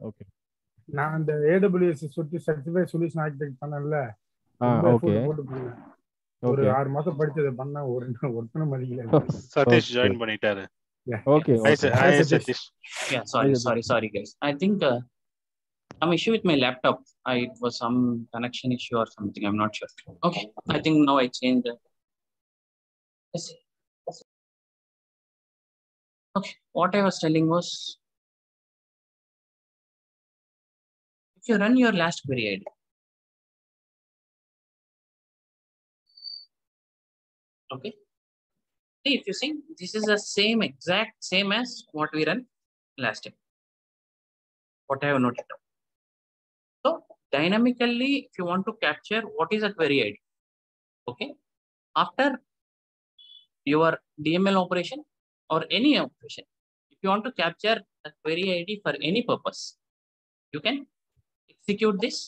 Okay. நான் அந்த AWS சுத்தி சர்டிஃபைட் சொல்யூஷன் ஆர்கிடெக்ட் பண்ணல, ரொம்ப எஃபோர்ட் போட்டு பண்ணேன். ஒரு 6 மாசம் படிச்சதை பண்ண ஒருத்தனை மதிக்கல. சதீஷ் ஜாயின் பண்ணிட்டாரு. Okay. Hi Satish. Yeah, sorry guys. I think some issue with my laptop. It was some connection issue or something. I'm not sure. Okay, I think now I changed. Okay, what I was telling was, if you run your last query ID, okay. See, if you see, this is the exact same as what we run last time. What I have noted down. So dynamically, if you want to capture what is a query ID, okay, after your DML operation or any operation, if you want to capture a query ID for any purpose, you can execute this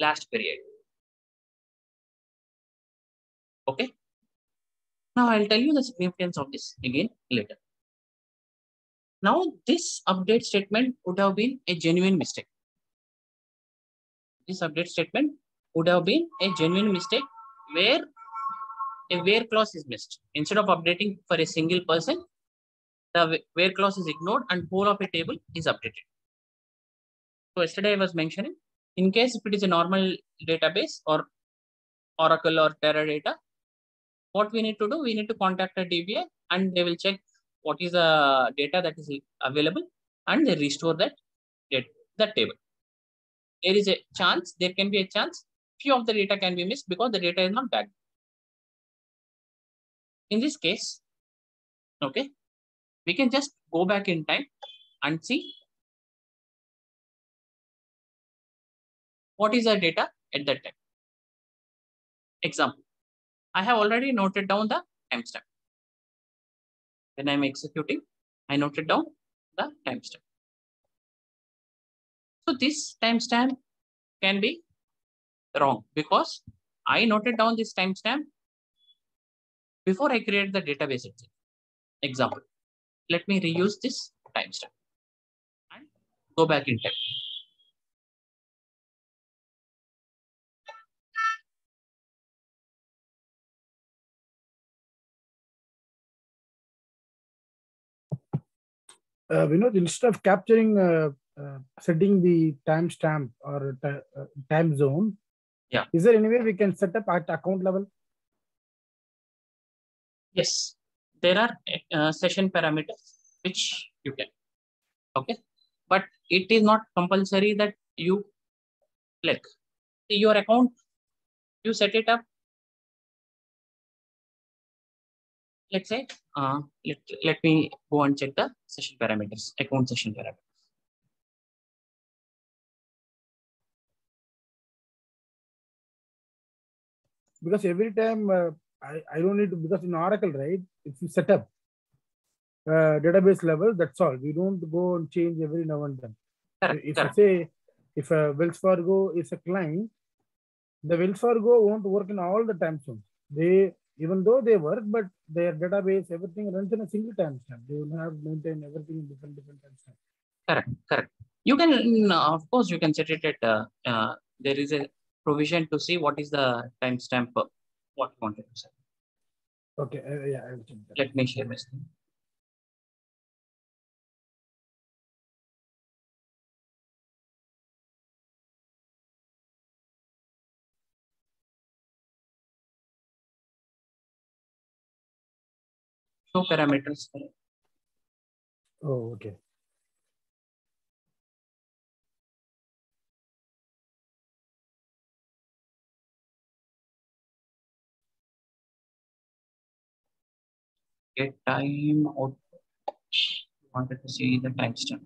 last query ID. Okay. Now I'll tell you the significance of this again later. Now this update statement would have been a genuine mistake. This update statement would have been a genuine mistake where a where clause is missed. Instead of updating for a single person, the where clause is ignored and whole of a table is updated. So yesterday I was mentioning, in case if it is a normal database or Oracle or Teradata, what we need to do, we need to contact a DBA and they will check what is the data that is available and they restore that table. There is a chance, there can be a chance, few of the data can be missed because the data is not backed. In this case, okay, we can just go back in time and see what is the data at that time. Example, I have already noted down the timestamp. When I'm executing, I noted down the timestamp. So this timestamp can be wrong because I noted down this timestamp before I create the database itself. Example, let me reuse this timestamp and go back in time. Vinod, instead of capturing, setting the timestamp or time zone, yeah, is there any way we can set up at account level? Yes, there are session parameters which you can. Okay, but it is not compulsory that you click your account. You set it up. Let's say, let me go and check the session parameters, account session parameters. Because every time I don't need to, because in Oracle, right, if you set up database level, that's all. We don't go and change every now and then. If you say, if Wells Fargo is a client, the Wells Fargo won't work in all the time zones. They, even though they work, but their database, everything runs in a single timestamp. They will have maintain everything in different timestamps. Correct. You can, of course, you can set it at, there is a provision to see what is the timestamp, what you wanted to set. Okay, yeah, I will check that. Let me share my screen. Show parameters. Oh, okay. Get time out. Wanted to see the timestamp.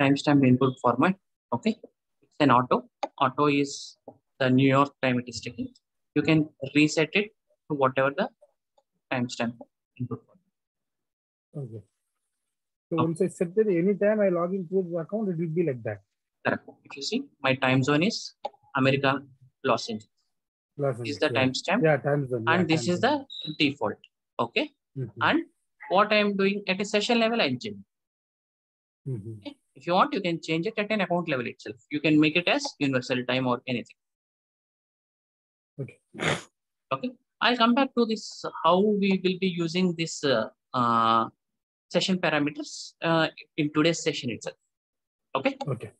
Timestamp input format. Okay, it's an auto. Auto is the New York time it is taking. You can reset it to whatever the timestamp input format. Okay. So once I set it, anytime I log into the account, it will be like that. Correct. If you see, my time zone is America, Los Angeles. Last This is the yeah. timestamp. Yeah, time zone. And Yeah, this is the default. Okay. And what I am doing at a session level, I'm changing. Okay. If you want, you can change it at an account level itself. You can make it as universal time or anything. Okay. Okay. I'll come back to this, how we will be using this session parameters in today's session itself. Okay. Okay.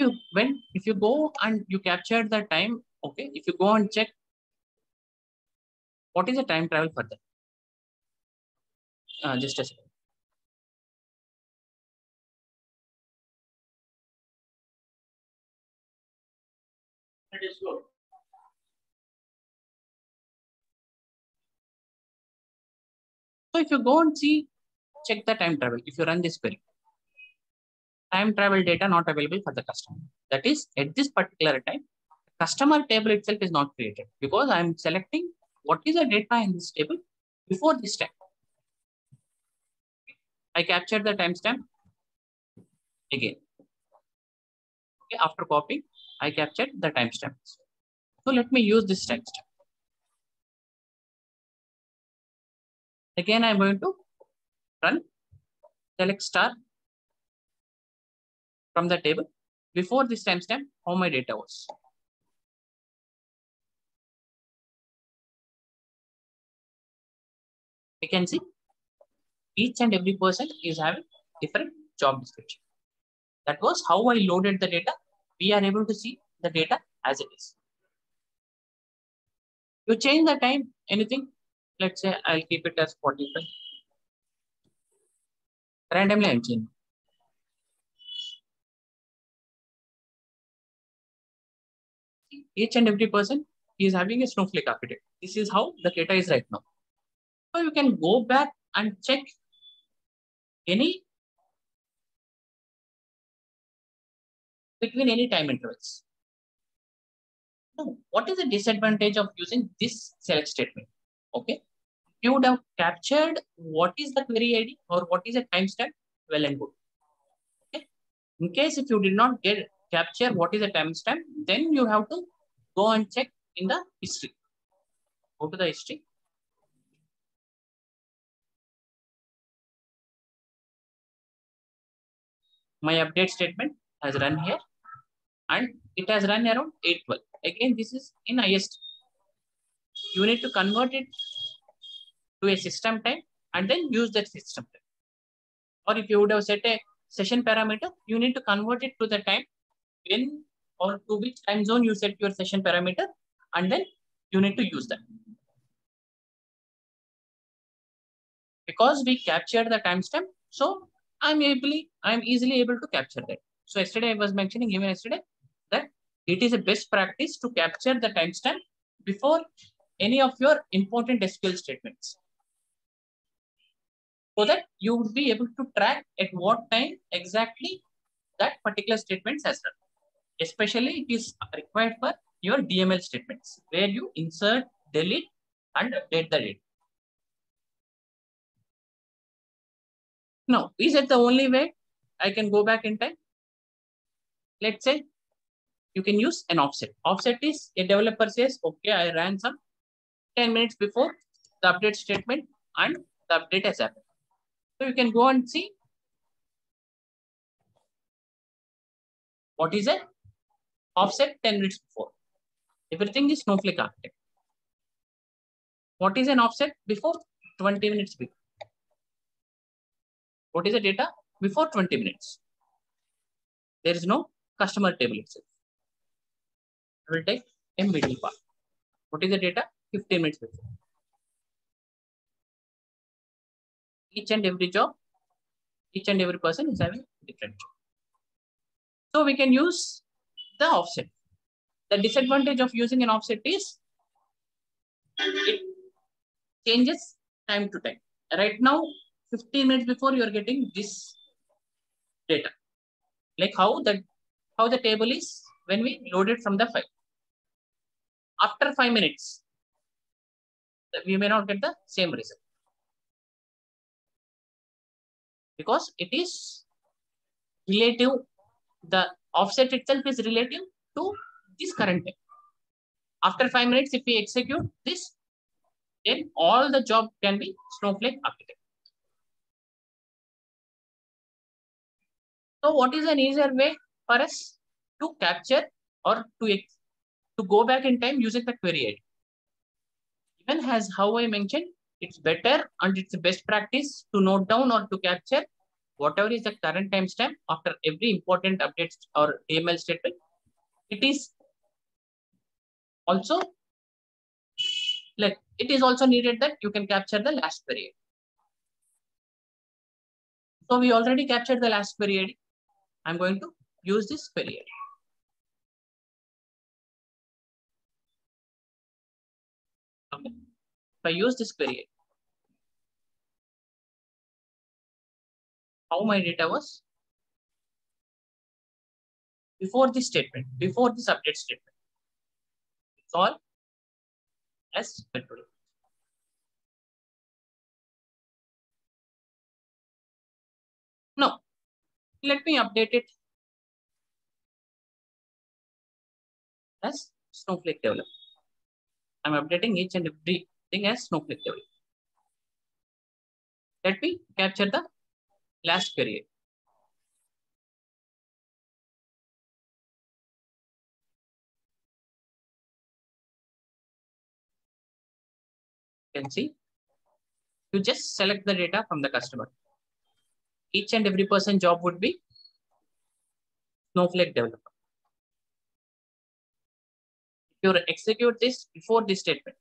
If you go and you capture the time, okay, if you go and check what is the time travel for that, just a second. It is good. So if you go and see, check the time travel. If you run this query, time travel data not available for the customer. That is, at this particular time, customer table itself is not created because I'm selecting what is the data in this table before this time. I captured the timestamp again. Okay, after copying, I captured the timestamp. So let me use this timestamp. Again, I'm going to run select star from the table before this timestamp, how my data was. You can see each and every person is having different job description. That was how I loaded the data. We are able to see the data as it is. You change the time, anything. Let's say I'll keep it as 45. Randomly I'm changing. Each and every person is having a Snowflake architect. This is how the data is right now. So you can go back and check any between any time intervals. Now, what is the disadvantage of using this select statement? Okay. You would have captured what is the query ID or what is a timestamp, well and good. Okay. In case if you did not capture what is a timestamp, then you have to go and check in the history. Go to the history. My update statement has run here and it has run around 8:12. Again, this is in IST. You need to convert it to a system time and then use that system time. Or if you would have set a session parameter, you need to convert it to the time when or to which time zone you set your session parameter, and then you need to use that. Because we captured the timestamp, so I'm easily able to capture that. So yesterday I was mentioning, even yesterday, that it is a best practice to capture the timestamp before any of your important SQL statements, so that you would be able to track at what time exactly that particular statement has run. Especially it is required for your DML statements, where you insert, delete, and update the data. Now, is it the only way I can go back in time? Let's say you can use an offset. Offset is a developer says, okay, I ran some 10 minutes before the update statement and the update has happened. So you can go and see what is a offset 10 minutes before. Everything is Snowflake architect. What is an offset before? 20 minutes before. What is the data? Before 20 minutes. There is no customer table itself. I will take a middle part. What is the data? 15 minutes before. Each and every job, each and every person is having different job. So we can use the offset. The disadvantage of using an offset is it changes time to time. Right now, 15 minutes before you are getting this data. Like how the table is when we load it from the file. After 5 minutes, we may not get the same result, because it is relative. The offset itself is relative to this current time. After 5 minutes, if we execute this, then all the job can be Snowflake architect. So what is an easier way for us to capture or to go back in time using the query ID? Even as how I mentioned, it's better and it's the best practice to note down or to capture whatever is the current timestamp after every important update or AML statement. It is also needed that you can capture the last query. So we already captured the last query ID. I'm going to use this query ID. Okay. If I use this query ID, how my data was before this statement, before this update statement. It's all as control. Now, let me update it as Snowflake developer. I'm updating each and everything as Snowflake developer. Let me capture the last query. You can see, you just select the data from the customer. Each and every person job would be Snowflake developer. If you execute this before this statement,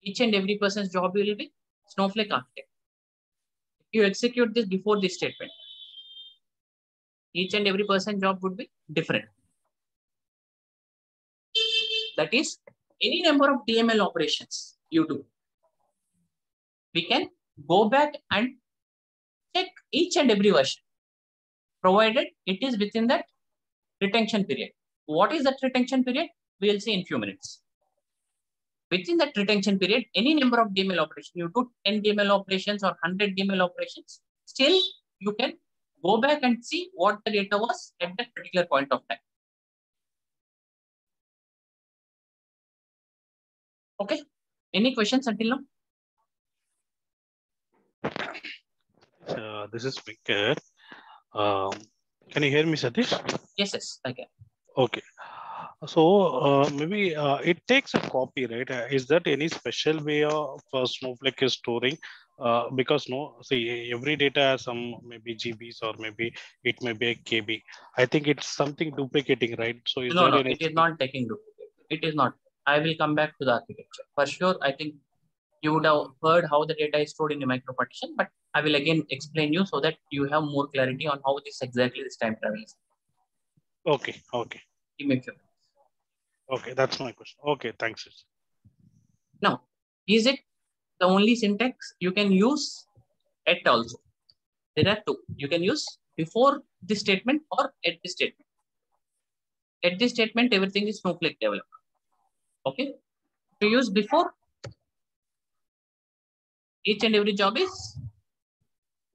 each and every person's job will be Snowflake architect. If you execute this before this statement, each and every person's job would be different. That is, any number of DML operations you do, we can go back and check each and every version, provided it is within that retention period. What is that retention period? We will see in a few minutes. Within that retention period, any number of DML operations, you do 10 DML operations or 100 DML operations, still you can go back and see what the data was at that particular point of time. Okay, any questions until now? This is Venkat. Can you hear me, Satish? Yes, I can. Okay. So maybe it takes a copy, right? Is that any special way of Snowflake is storing? Because see, every data has some maybe GBs or maybe it may be a KB. I think it's something duplicating, right? So is No, there any? it is not taking duplicate. It is not. I will come back to the architecture. For sure, I think you would have heard how the data is stored in a micro partition, but I will again explain you so that you have more clarity on how this time travel is. Okay. Give me a few minutes. Okay, that's my question. Okay, thanks. Now, is it the only syntax you can use at also? There are two. You can use before this statement or at this statement. At this statement, everything is Snowflake developer. Okay. To use before, each and every job is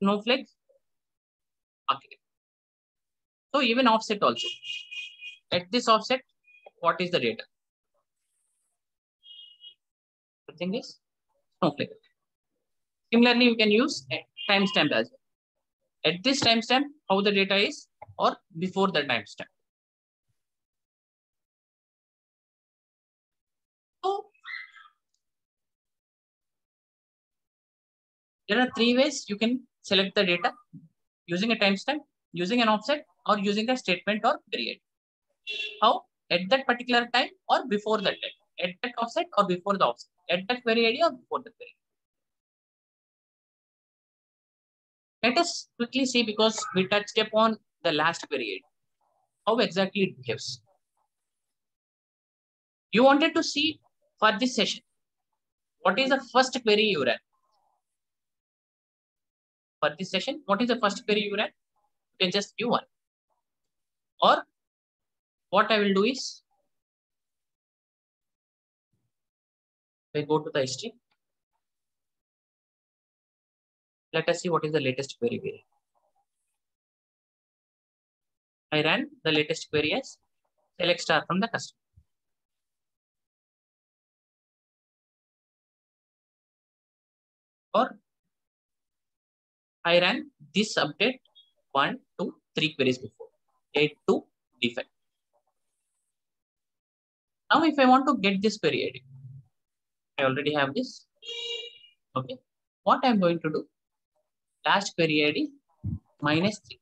Snowflake architect. So even offset also. At this offset, what is the data? The thing is Snowflake. Similarly, you can use timestamp as well. At this timestamp, how the data is, or before the timestamp. So there are three ways you can select the data: using a timestamp, using an offset, or using a statement or period. How? At that particular time or before that time. At that offset or before the offset. At that query ID or before the query. Let us quickly see, because we touched upon the last query ID, how exactly it behaves. You wanted to see for this session, what is the first query you ran? For this session, what is the first query you ran? You can just view one. Or what I will do is, I go to the history. Let us see what is the latest query. I ran the latest query as select star from the customer. Or I ran this update 1, 2, 3 queries before. 8 to defect. Now, if I want to get this query ID, I already have this. Okay. What I'm going to do? Last query ID minus 3.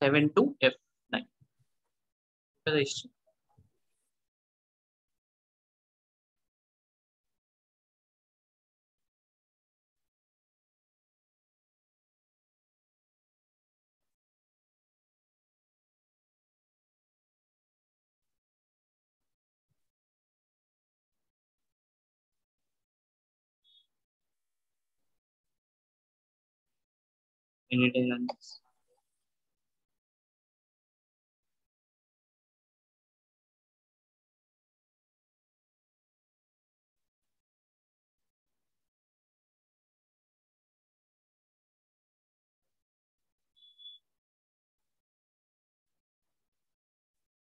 7 to F9. The history. Any day on this.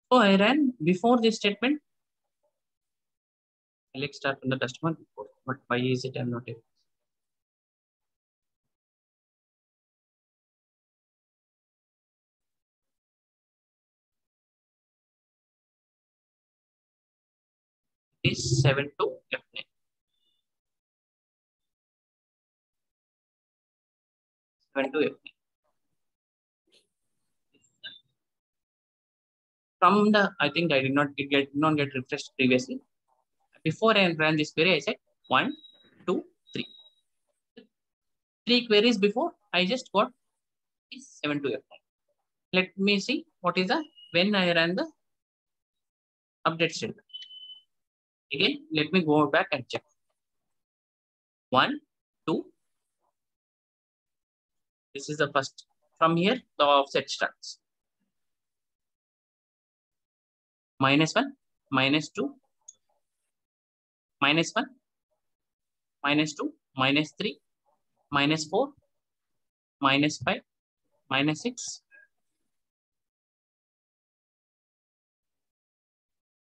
So I ran before this statement. Select start from the customer before. But why is it I'm not able? It is 7 to F9. 7 to F9. From the, I think I did not get refreshed previously. Before I ran this query, I said 1, 2, 3. 3 queries before, I just got is 7 to F9. Let me see what is the when I ran the update statement. Again, let me go back and check. 1, 2. This is the first. From here, the offset starts. -1, -2, -1, -2, -3, -4, -5, -6,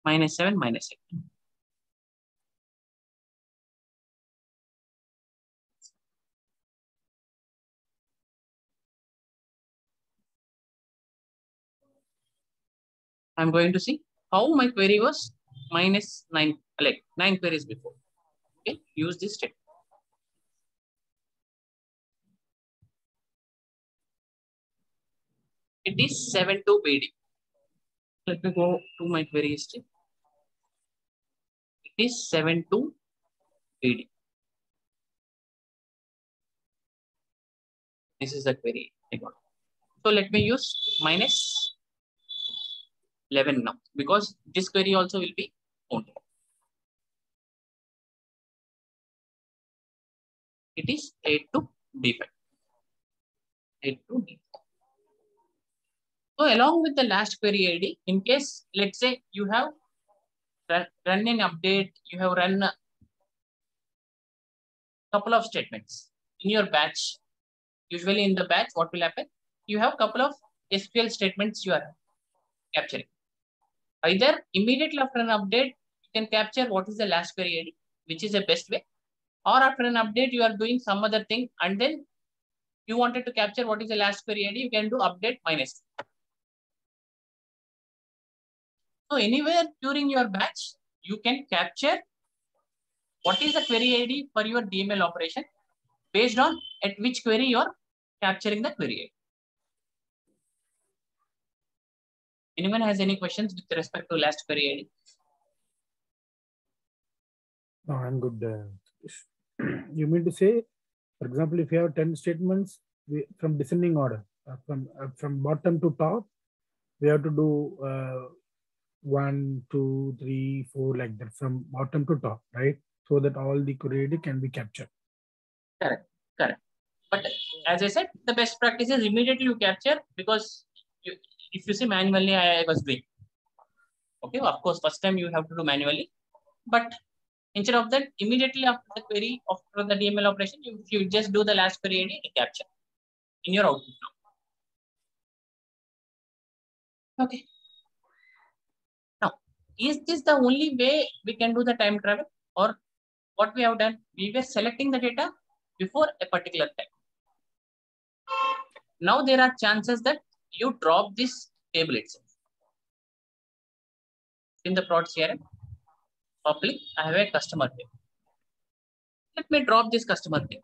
-7, -8. I'm going to see how my query was -9, like 9 queries before. Okay, use this step. It is 7 to BD. Let me go to my query history. It is 7 to BD. This is the query I got. So let me use -11 now, because this query also will be owned. It is 8 to defect. 8 to defect. So along with the last query ID, in case, let's say you have run an update, you have run a couple of statements in your batch. Usually in the batch, what will happen? You have a couple of SQL statements you are capturing. Either immediately after an update, you can capture what is the last query ID, which is the best way. Or after an update, you are doing some other thing, and then you wanted to capture what is the last query ID, you can do update minus. So anywhere during your batch, you can capture what is the query ID for your DML operation based on at which query you are capturing the query ID. Anyone has any questions with respect to last query ID? No, I'm good. You mean to say, for example, if you have 10 statements from descending order, from bottom to top, we have to do 1, 2, 3, 4 like that from bottom to top, right? So that all the query ID can be captured. Correct, correct. But as I said, the best practice is immediately you capture, because if you see manually, I was doing. Okay, of course, first time you have to do manually, but Instead of that, immediately after the query, after the DML operation, you just do the last query ID recapture in your output now. Okay. Now, is this the only way we can do the time travel, or what we have done? We were selecting the data before a particular time. Now there are chances that you drop this table itself. In the prod CRM, public, I have a customer table. Let me drop this customer table.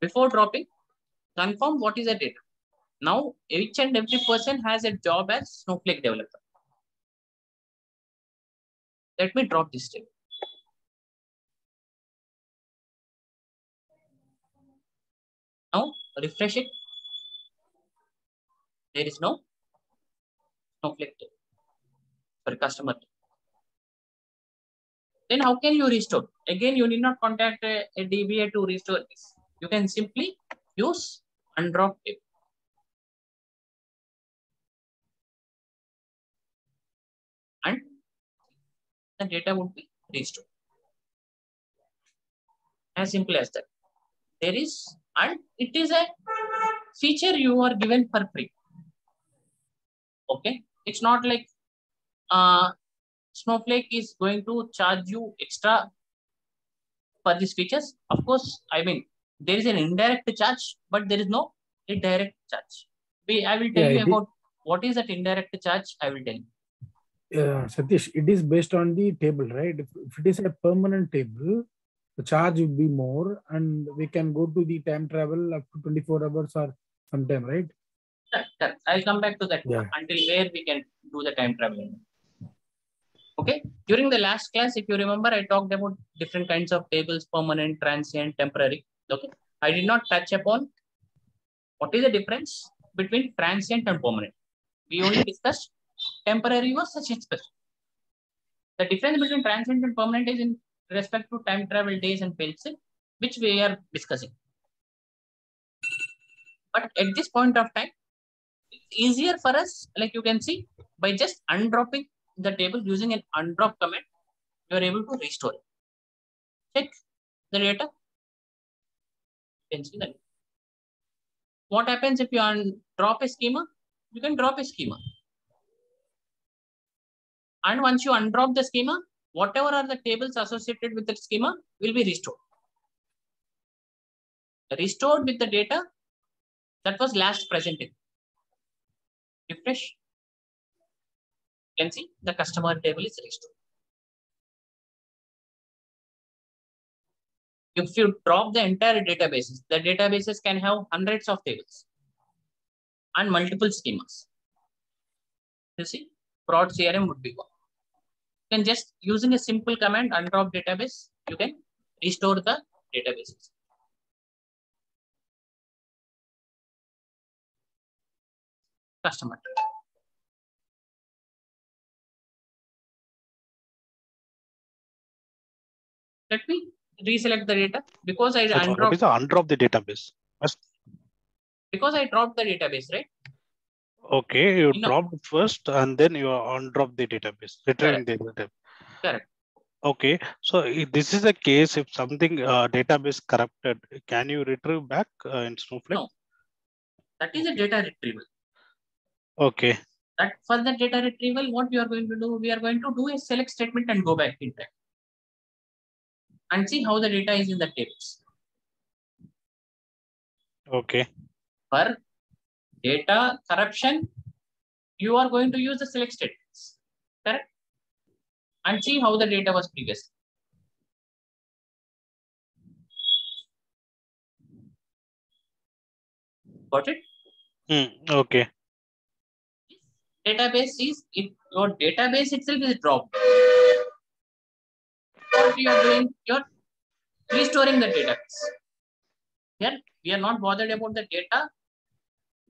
Before dropping, confirm what is the data. Now, each and every person has a job as Snowflake developer. Let me drop this table. Now, refresh it. There is no Snowflake table. Sorry, customer table. Then how can you restore? Again, you need not contact a DBA to restore this. You can simply use undrop table. And the data would be restored. As simple as that. There is, and it is a feature you are given for free. Okay, it's not like Snowflake is going to charge you extra for these features. Of course, I mean, there is an indirect charge, but there is no direct charge. I will tell you about what is that indirect charge. I will tell you. Satish, it is based on the table, right? If it is a permanent table, the charge would be more, and we can go to the time travel up to 24 hours or sometime, right? Correct. I'll come back to that until where we can do the time traveling. Okay. During the last class, if you remember, I talked about different kinds of tables: permanent, transient, temporary. Okay. I did not touch upon what is the difference between transient and permanent. We only discussed temporary was such a special. The difference between transient and permanent is in respect to time travel days and fails, which we are discussing. But at this point of time, it's easier for us, like you can see, by just undropping the table using an undrop command, you are able to restore it. Check the data. You can see that. What happens if you undrop a schema? You can drop a schema. And once you undrop the schema, whatever are the tables associated with the schema will be restored. Restored with the data that was last presented. Refresh. You can see the customer table is restored. If you drop the entire databases, the databases can have hundreds of tables and multiple schemas. You see, prod CRM would be one. You can just using a simple command undrop database, you can restore the databases. Customer. Let me reselect the data because I undropped. What is the undrop the database? Because I dropped the database, right? Okay, you dropped it first and then you undrop the database, retrieving the database. Correct. Okay, so this is a case if something database corrupted, can you retrieve back in Snowflake? No, that is a data retrieval. Okay. That for the data retrieval, what we are going to do? We are going to do a select statement and go back in time and see how the data is in the tables. Okay. For data corruption, you are going to use the select statements, correct? And see how the data was previously. Got it? Okay. Database is, if your database itself is dropped, what you are doing, you're restoring the database. Here, we are not bothered about the data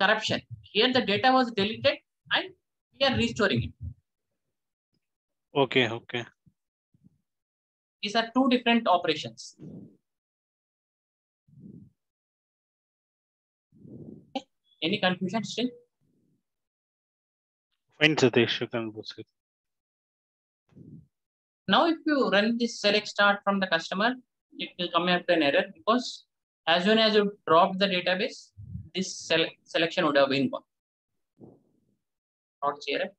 corruption. Here, the data was deleted and we are restoring it. Okay, okay. These are two different operations. Okay. Any confusion still? Fine, Satish, you can proceed. Now, if you run this select start from the customer, it will come up to an error because as soon as you drop the database, this selection would have been gone. Not here.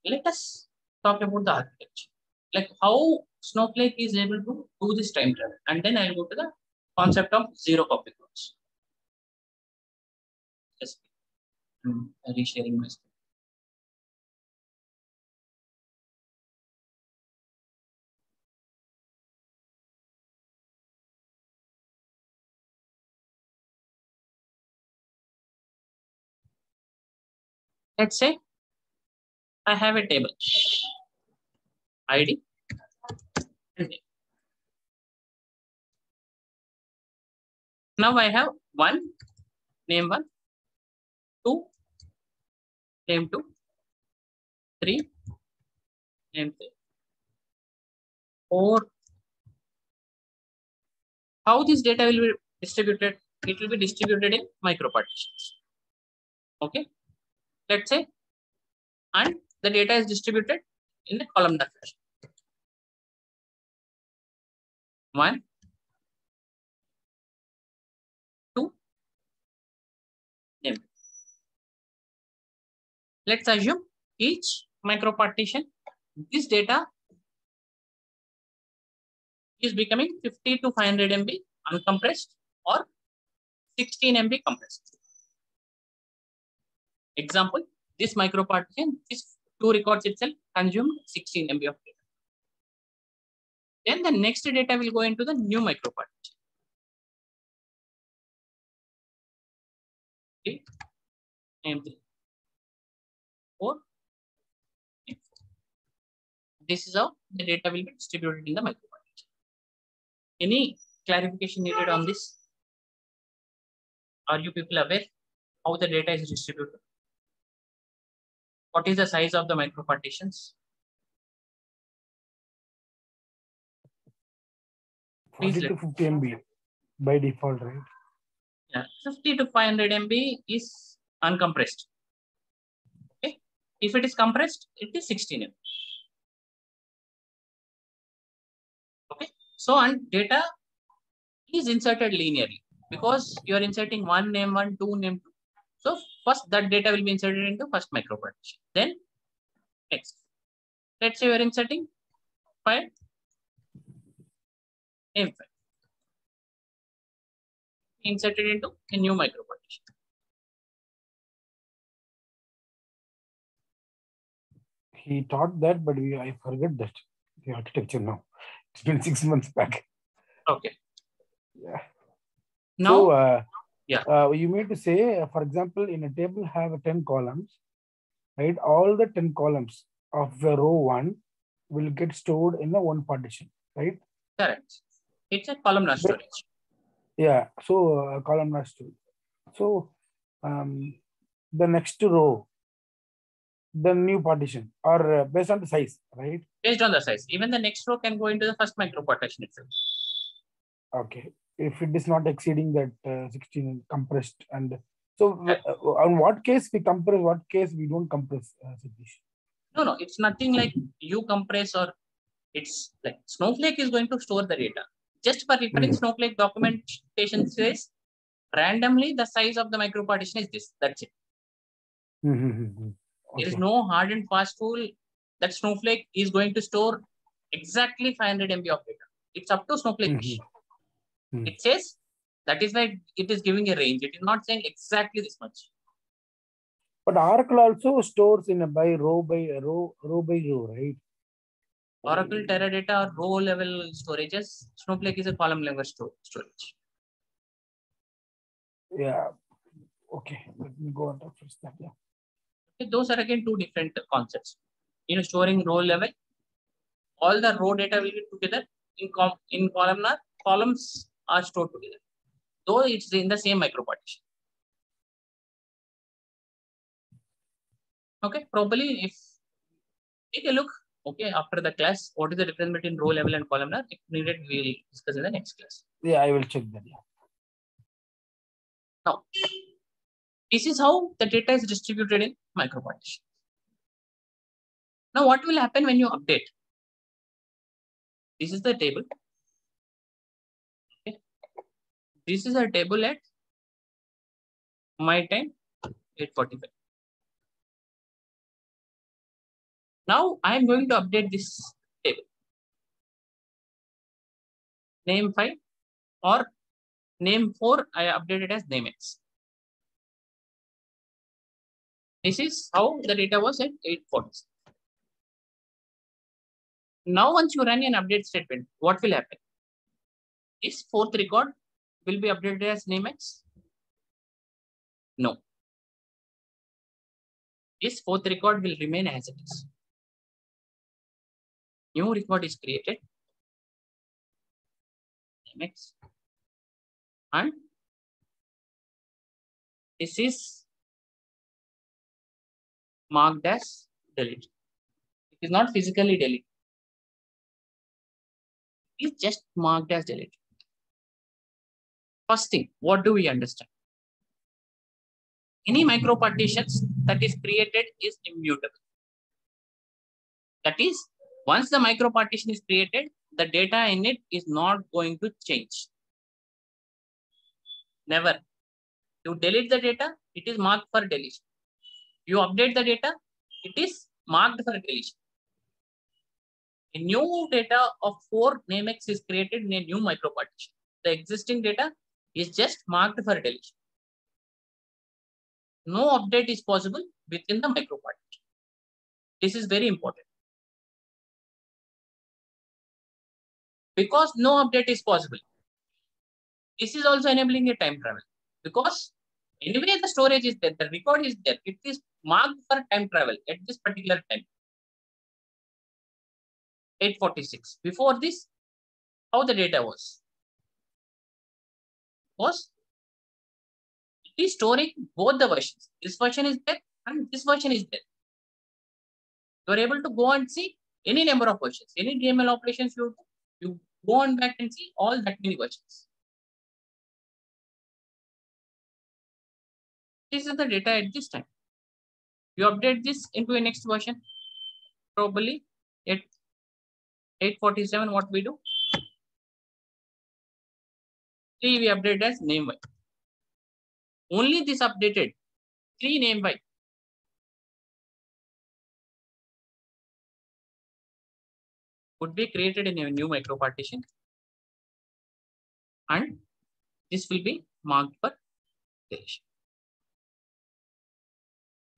Let us talk about the architecture, like how Snowflake is able to do this time travel, and then I'll go to the concept of zero copy clones. Just resharing my screen. Let's say I have a table, ID, and name. Now I have one, name 1, 2, name 2, 3, name 3, 4. How this data will be distributed? It will be distributed in micro partitions. Okay. Let's say, and the data is distributed in the columnar fashion. 1, 2, name. Let's assume each micro partition, this data is becoming 50 to 500 MB uncompressed or 16 MB compressed. Example, this micro partition, this 2 records itself consumed 16 MB of data. Then the next data will go into the new micro partition. Okay. Name 3, 4, name 4. This is how the data will be distributed in the micro partition. Any clarification needed on this? Are you people aware how the data is distributed? What is the size of the micro partitions? 40 to 50 MB by default, right? Yeah, 50 to 500 MB is uncompressed. Okay. If it is compressed, it is 16 MB. Okay. So, and data is inserted linearly because you are inserting one name 1, 2 name 2. So first that data will be inserted into first micro partition. Then next. Let's say we are inserting 5, name 5. Inserted into a new micro partition. He taught that, but I forget that the architecture now. It's been 6 months back. Okay. Yeah. Now, so, you mean to say, for example, in a table have 10 columns, right? All the 10 columns of the row 1 will get stored in the one partition, right? Correct. It's a columnar storage. Yeah. So columnar storage. So the next row, the new partition, or based on the size, right? Based on the size. Even the next row can go into the first micro partition itself. Okay. If it is not exceeding that 16 compressed, and so on what case we compress, what case we don't compress, Satish? No, it's nothing like you compress, or it's like Snowflake is going to store the data. Just for reference, Snowflake documentation says randomly the size of the micro partition is this. That's it. Okay. There is no hard and fast rule that Snowflake is going to store exactly 500 MB of data. It's up to Snowflake. It says that is why it is giving a range. It is not saying exactly this much. But Oracle also stores in a by row, right? Oracle Teradata or row level storages. Snowflake is a column level storage. Yeah. Okay. Let me go and reference that. Yeah. Okay, those are again two different concepts. Storing row level, all the row data will be together in columnar. Columns are stored together, though it's in the same micro partition. Okay, probably if take a look. Okay, after the class, what is the difference between row level and columnar? If needed, we will discuss in the next class. Yeah, I will check that. Yeah. Now, this is how the data is distributed in micropartition. Now, what will happen when you update? This is the table. Okay. This is a table at my time 8:45. Now I am going to update this table. Name 5 or name 4, I updated as name X. This is how the data was at 8:40. Now, once you run an update statement, what will happen? This fourth record will be updated as name X? No. This fourth record will remain as it is. New record is created, name X, and this is marked as delete. It is not physically deleted. It is just marked as delete. First thing, what do we understand? Any micropartitions that is created is immutable. That is, once the micropartition is created, the data in it is not going to change. Never. You delete the data, it is marked for deletion. You update the data, it is marked for deletion. A new data of 4 name X is created in a new micropartition. The existing data is just marked for deletion. No update is possible within the micropartition. This is very important. Because no update is possible. This is also enabling a time travel. Because anyway, the storage is there, the record is there. It is marked for time travel at this particular time. 8:46. Before this, how the data was? It is storing both the versions. This version is there and this version is there. You are able to go and see any number of versions, any DML operations you go on back and see all that many versions. This is the data at this time. You update this into a next version. Probably at 8:47, what we do? 3 we update as name Y. Only this updated 3 name Y. Would be created in a new micropartition, and this will be marked for deletion.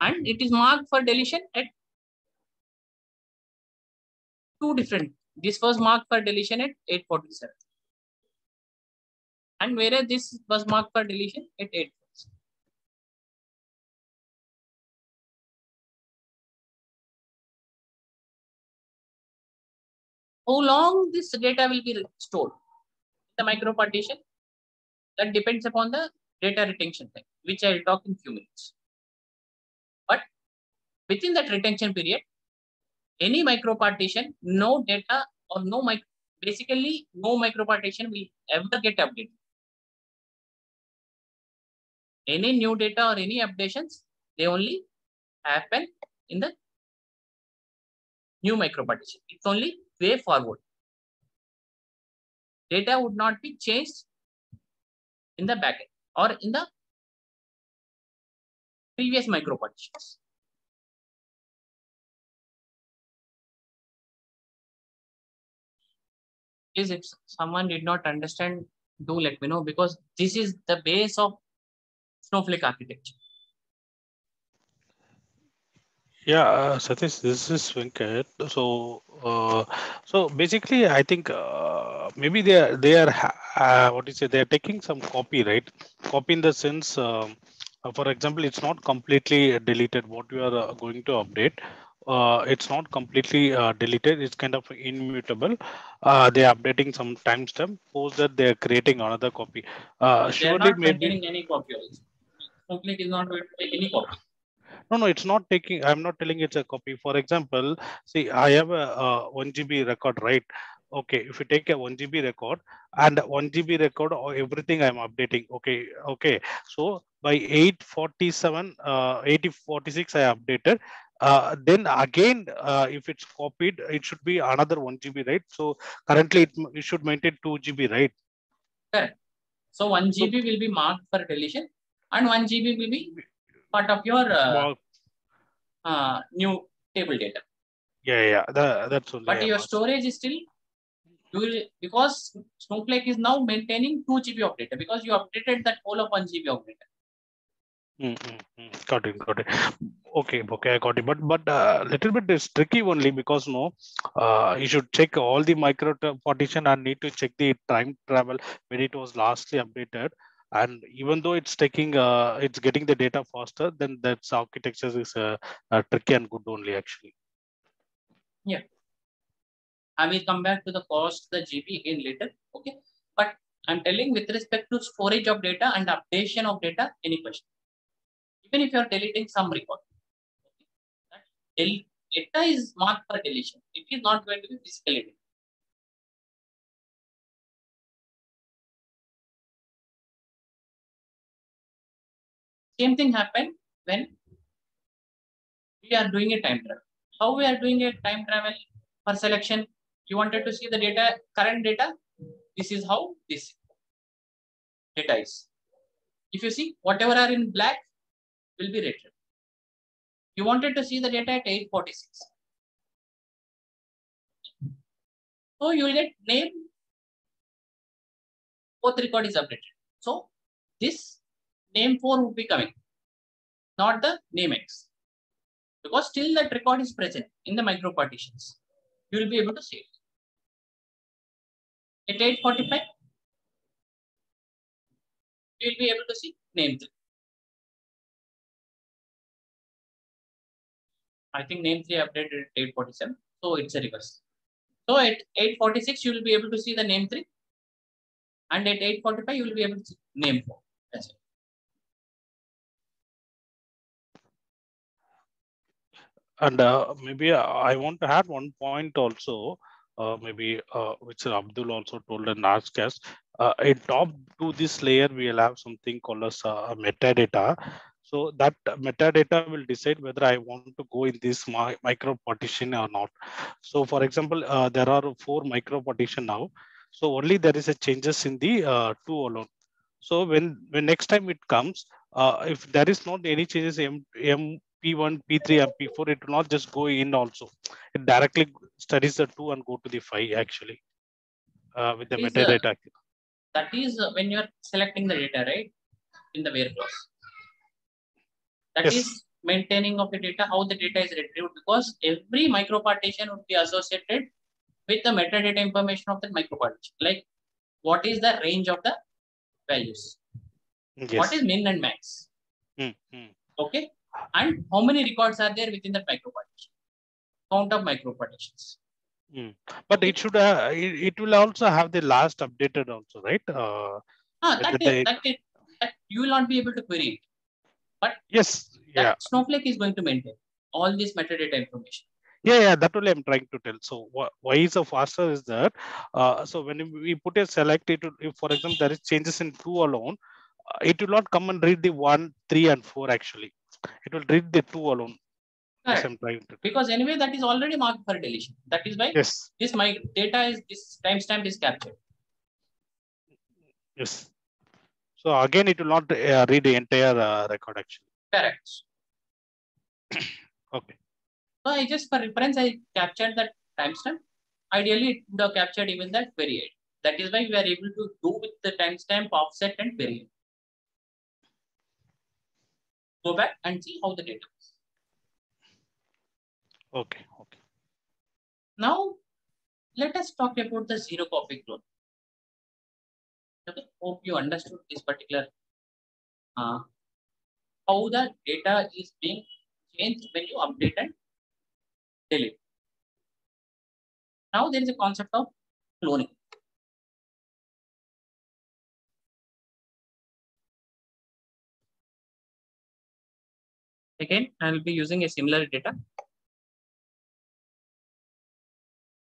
And it is marked for deletion at 2 different. This was marked for deletion at 8:47. And whereas this was marked for deletion at 8:47. How long this data will be stored? The micropartition, that depends upon the data retention time, which I will talk in few minutes. But within that retention period, any micropartition, no data or basically no micropartition will ever get updated. Any new data or any updations, they only happen in the new micropartition. It's only way forward. Data would not be changed in the backend or in the previous micropartitions. Please, if someone did not understand, do let me know, because this is the base of Snowflake architecture. Yeah, Satish, this is Venkat. So basically, I think maybe they are what do you say? They are taking some copy, right? Copy in the sense, for example, it's not completely deleted. What you are going to update, it's not completely deleted. It's kind of immutable. They are updating some timestamp. Post that they are creating another copy. They are Surely, not maybe. maintaining any copy also. Snowflake is not going to take any copy. No, it's not taking. I'm not telling it's a copy. For example, see, I have a 1 GB record, right? Okay, if you take a 1 GB record and 1 GB record or everything I'm updating. Okay. So by 847, 8046 I updated. Then again, if it's copied, it should be another 1 GB, right? So currently it should maintain 2 GB, right? Correct. So 1 So, GB will be marked for deletion and 1 GB will be part of your new table data. Yeah. That's only But I'm your asking. storage is still, you will, because Snowflake is now maintaining 2 GB of data because you updated that whole of 1 GB of data. Got it. Okay, I got it. But little bit is tricky only because you should check all the micro partition and need to check the time travel when it was lastly updated. And even though it's taking, it's getting the data faster, then that's architecture is tricky and good only actually. Yeah. I will come back to the cost, the GB again later. Okay. But I'm telling with respect to storage of data and updation of data, any question? Even if you're deleting some record, that data is marked for deletion. It is not going to be physically deleted. Same thing happened when we are doing a time travel. How we are doing a time travel for selection? You wanted to see the data, current data. This is how this data is. If you see whatever are in black will be rated. You wanted to see the data at 846. So you will get name, both record is updated. So this name 4 would be coming, not the name X. Because still that record is present in the micro partitions. You will be able to see it. At 845, you will be able to see name 3. I think name 3 updated at 847. So it's a reverse. So at 846, you will be able to see the name 3. And at 845, you will be able to see name 4. That's it. And maybe I want to add one point also, which Abdul also told and asked us. In top to this layer, we will have something called as metadata. So that metadata will decide whether I want to go in this micro partition or not. So for example, there are 4 micro partition now. So only there is a changes in the 2 alone. So when next time it comes, if there is not any changes P1, P3, and P4, it will not just go in also. It directly studies the 2 and go to the 5 actually with the metadata. That is when you're selecting the data, right? In the where clause. That is maintaining of the data, how the data is retrieved, because every micro partition would be associated with the metadata information of the micro partition. Like what is the range of the values? What is min and max? Okay. And how many records are there within the micro partition? Count of micro partitions. But it should it will also have the last updated also, right? That you will not be able to query it. But that Snowflake is going to maintain all this metadata information. Yeah, that only I'm trying to tell. So why is so faster is that so when we put a select, it will, if for example there is changes in 2 alone, it will not come and read the 1, 3, and 4 actually. It will read the 2 alone. Yes, I'm trying to. Because anyway, that is already marked for deletion. That is why this my data is, this timestamp is captured. Yes. So again, it will not read the entire record actually. Correct. Okay. So I just for reference, I captured that timestamp. Ideally, it would have captured even that period. That is why we are able to do with the timestamp offset and period. Go back and see how the data is. Okay. Now, let us talk about the zero copy clone. Okay. Hope you understood this particular how the data is being changed when you update and delete. Now there is a concept of cloning. Again, I will be using a similar data.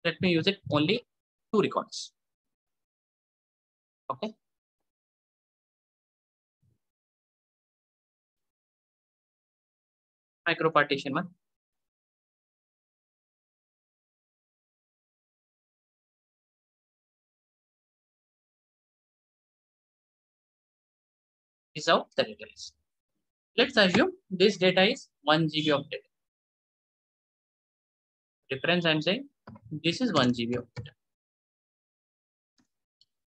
Let me use it only 2 records. Okay. Micro partition 1. Is how the data is. Let's assume this data is 1 GB of data. Difference I'm saying, this is 1 GB of data.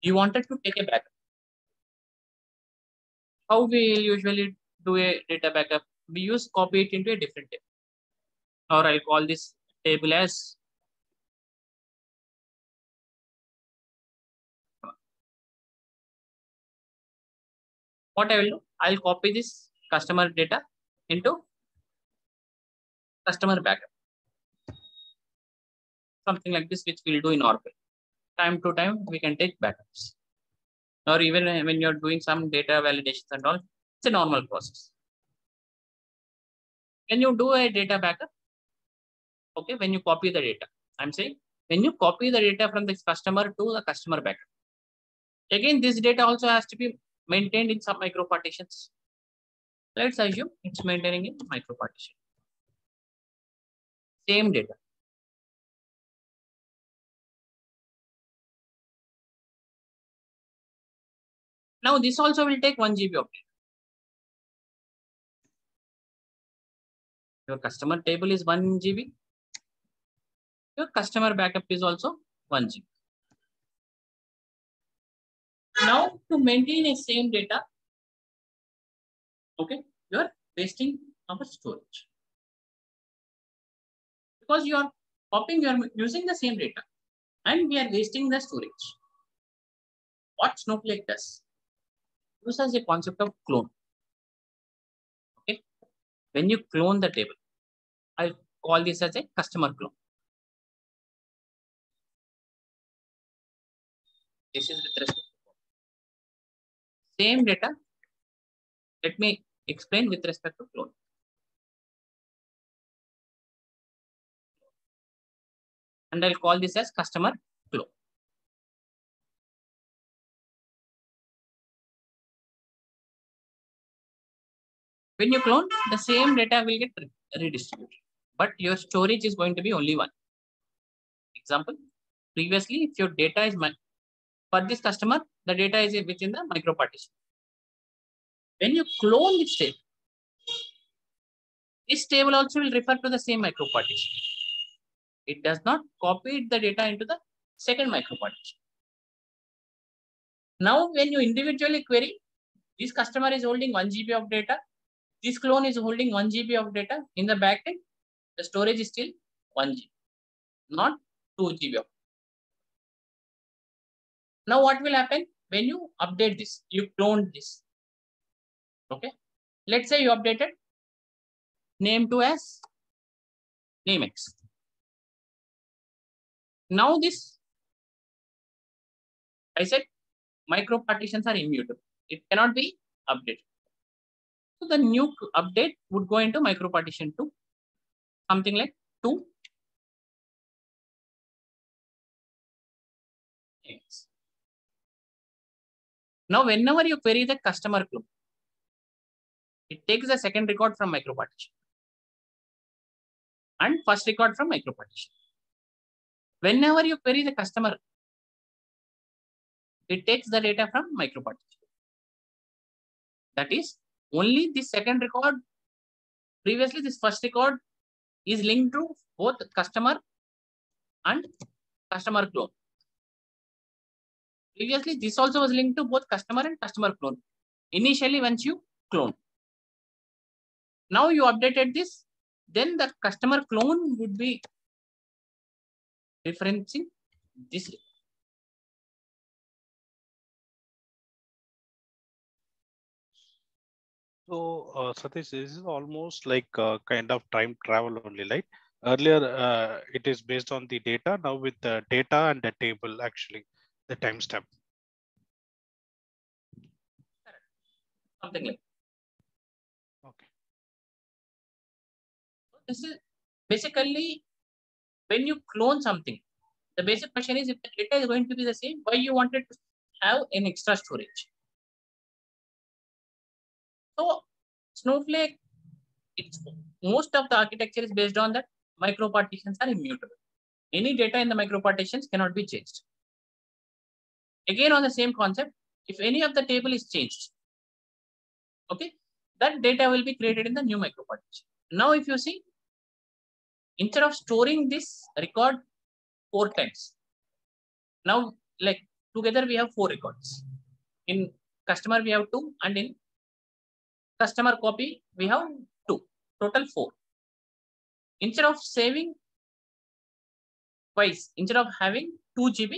You wanted to take a backup. How we usually do a data backup? We use copy it into a different table. Or I'll call this table as what I will do. I'll copy this customer data into customer backup. Something like this, which we'll do in Oracle. Time to time, we can take backups. Or even when you're doing some data validations and all, it's a normal process. When you do a data backup, okay, when you copy the data, I'm saying, when you copy the data from this customer to the customer backup, again, this data also has to be maintained in some micro partitions. Let's assume it's maintaining in micro partition. Same data. Now this also will take 1 GB of data. Your customer table is 1 GB. Your customer backup is also 1 GB. Now to maintain a same data, okay, you are wasting our storage. Because you are copying, you are using the same data and we are wasting the storage. What Snowflake does, uses a concept of clone. Okay, when you clone the table, I call this as a customer clone. This is with respect to same data. Let me explain with respect to clone. And I'll call this as customer clone. When you clone, the same data will get redistributed, but your storage is going to be only one. Example, previously, if your data is for this customer, the data is within the micro partition. When you clone this table also will refer to the same micro partition. It does not copy the data into the second micro partition. Now, when you individually query, this customer is holding 1 GB of data. This clone is holding 1 GB of data. In the backend, the storage is still 1 GB, not 2 GB. Now, what will happen when you update this? You cloned this. Okay. Let's say you updated name to as name X. Now this, I said micro partitions are immutable. It cannot be updated. So the new update would go into micro partition 2, something like 2. X. Now, whenever you query the customer clone, it takes the second record from micro partition and first record from micro partition. Whenever you query the customer, it takes the data from micro partition. That is, only the second record, previously this first record is linked to both customer and customer clone. Previously, this also was linked to both customer and customer clone. Initially, once you clone. Now you updated this, then the customer clone would be referencing this. So, Satish, this is almost like kind of time travel only, right? Earlier, it is based on the data. Now with the data and the table, actually, the timestamp. Something like. Okay. This is basically when you clone something, The basic question is, if the data is going to be the same, why you wanted to have an extra storage? So Snowflake, most of the architecture is based on that micro partitions are immutable. Any data in the micro partitions cannot be changed. Again, on the same concept, if any of the table is changed, okay, that data will be created in the new micro partition. Now, if you see, instead of storing this record 4 times, now like together we have 4 records. In customer we have 2, and in customer copy we have 2. Total 4. Instead of saving twice, instead of having 2 GB,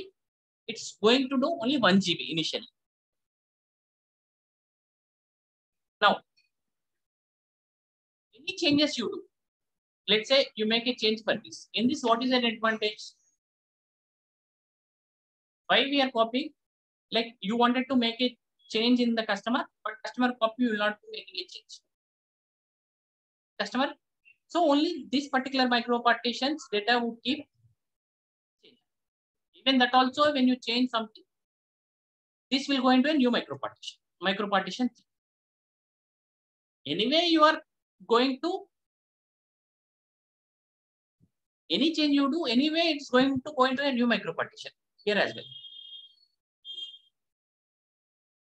it's going to do only 1 GB initially. Now, any changes you do, let's say you make a change for this. In this, what is an advantage? Why we are copying? Like you wanted to make a change in the customer, but customer copy will not be making a change. Customer, so only this particular micro partitions data would keep changing. Even that also, when you change something, this will go into a new micro partition. Micro partition. Anyway, you are going to, any change you do, anyway, it's going to go into a new micro partition here as well.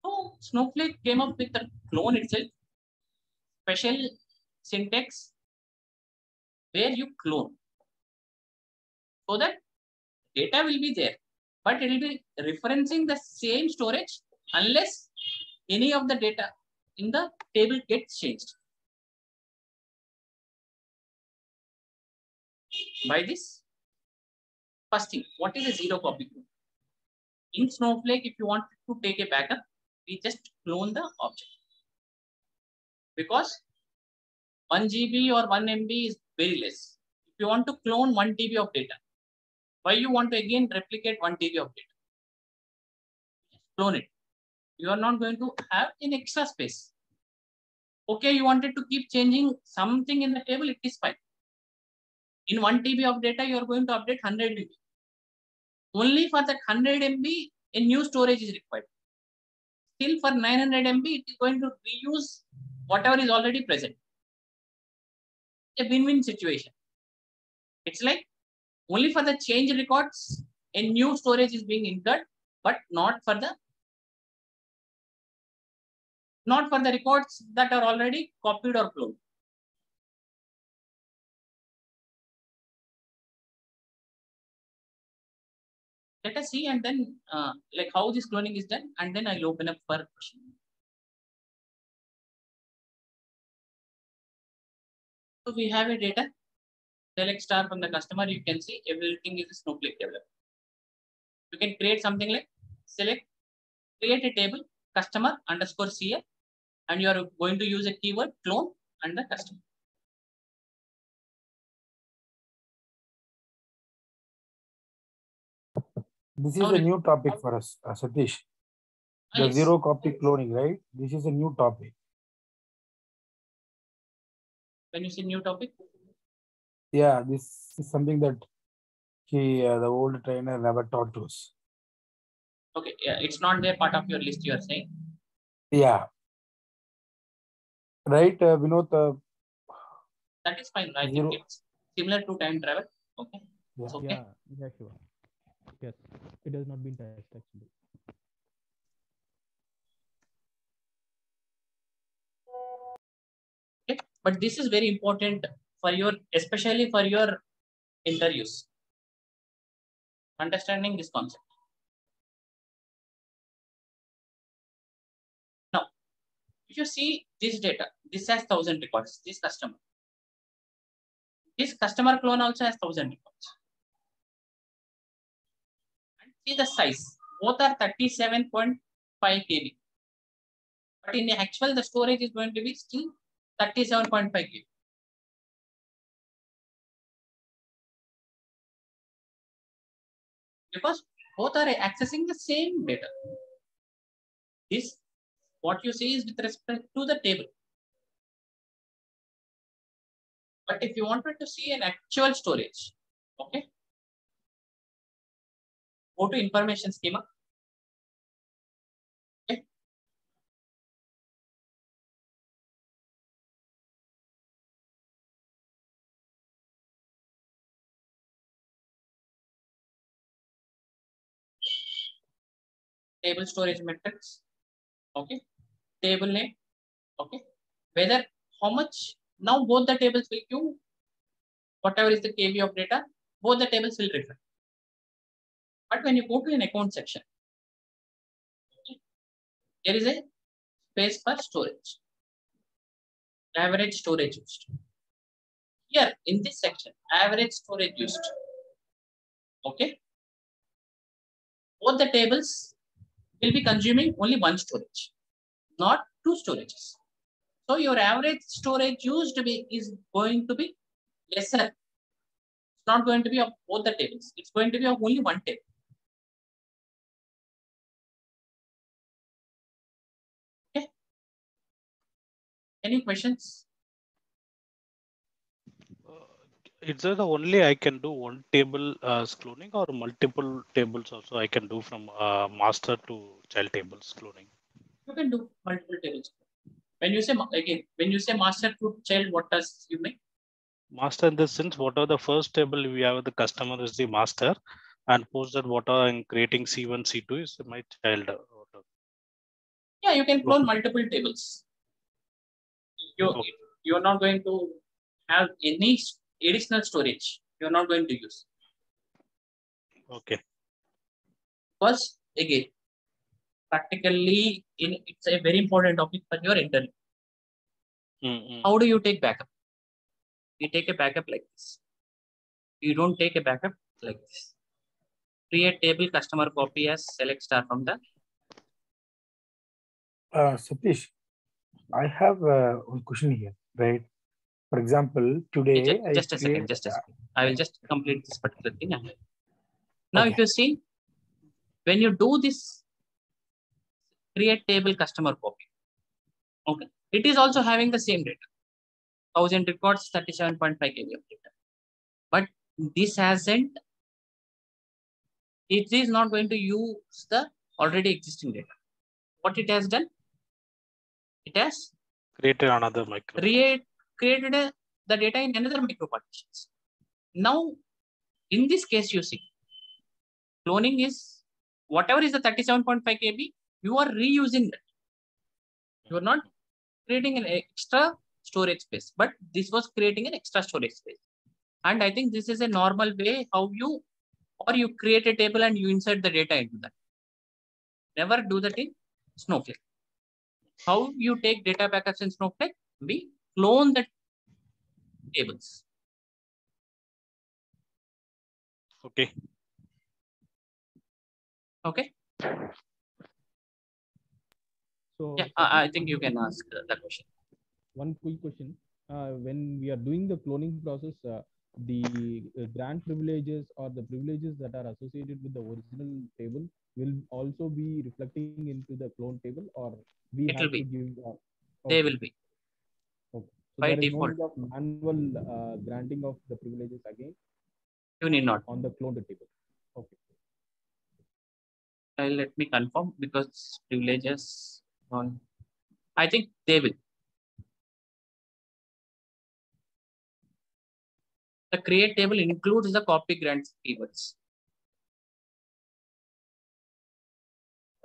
So Snowflake came up with the clone itself, special syntax where you clone, so that data will be there, but it will be referencing the same storage unless any of the data in the table gets changed. By this, first thing, what is a zero copy clone? In Snowflake, if you want to take a backup, we just clone the object. Because 1 GB or 1 MB is very less. If you want to clone 1 TB of data, why you want to again replicate 1 TB of data? Just clone it. You are not going to have an extra space. Okay, you wanted to keep changing something in the table, it is fine. In 1 TB of data, you are going to update 100 MB. Only for that 100 MB, a new storage is required. Still for 900 MB, it is going to reuse whatever is already present. A win-win situation. It's like only for the change records, a new storage is being entered, but not for the records that are already copied or cloned. Let us see, and then like how this cloning is done, and then I'll open up for a question. So we have a data, select star from the customer. You can see everything is a Snowflake developer. You can create something like select, create a table, customer underscore CL, and you are going to use a keyword clone and the customer. This is a new topic for us, Satish. The Yes. zero copy cloning, right? This is a new topic. When you say new topic? Yeah, this is something that the old trainer never taught to us. Okay, yeah, it's not there part of your list, you are saying? Yeah. Right, Vinod? That is fine. I think it's similar to time travel. Okay. Yeah. It's okay. Yeah, sure. Yes, it has not been touched actually. Okay. But this is very important for your, especially for your interviews. Understanding this concept. Now, if you see this data, this has 1000 records, this customer. This customer clone also has 1000 records. And see the size. Both are 37.5 KB. But in the actual, the storage is going to be still 37.5 KB. Because both are accessing the same data. This, what you see is with respect to the table. But if you wanted to see an actual storage, okay, Go to information schema. Okay. Table storage metrics. Okay. Table name. Okay. Whether how much now both the tables will queue. Whatever is the KB of data, both the tables will reflect. But when you go to an account section, okay, there is a space for storage. Average storage used. Here in this section, average storage used. Okay. Both the tables will be consuming only one storage, not two storages. So your average storage used is going to be lesser. It's not going to be of both the tables. It's going to be of only one table. Okay. Any questions? Is that the only I can do one table cloning or multiple tables also I can do from master to child tables cloning? You can do multiple tables. When you say again, when you say master to child, what does you mean? Master in the sense, what are the first table we have the customer is the master, and post that what are I'm creating C1, C2 is my child. Yeah, you can clone multiple tables. You're not going to have any additional storage. You're not going to use. Okay. Because again, practically it's a very important topic for your interview. How do you take backup? You take a backup like this. You don't take a backup like this. Create table customer copy as select star from the. Satish, I have one question here, right? For example, today Just a second. I will just complete this particular thing. Now, if you see, when you do this, create table customer copy. Okay, it is also having the same data. 1000 records, 37.5 KB of data. But this hasn't. It is not going to use the already existing data. What it has done? It has created another micro. Created the data in another micro partitions. Now, in this case, you see, cloning is whatever is the 37.5 KB, you are reusing that. You are not creating an extra storage space, but this was creating an extra storage space. And I think this is a normal way how you create a table and you insert the data into that. Never do that in Snowflake. How you take data backups in Snowflake? We clone the tables. Okay. Okay. So yeah, I think you can ask that question. One quick question. When we are doing the cloning process, the grant privileges or the privileges that are associated with the original table will also be reflecting into the clone table, or we have to give. They will be. Okay. So By there is default. no need of manual granting of the privileges again. You need not on the cloned table. Okay. Let me confirm because privileges on. I think they will. The create table includes the copy grants keywords.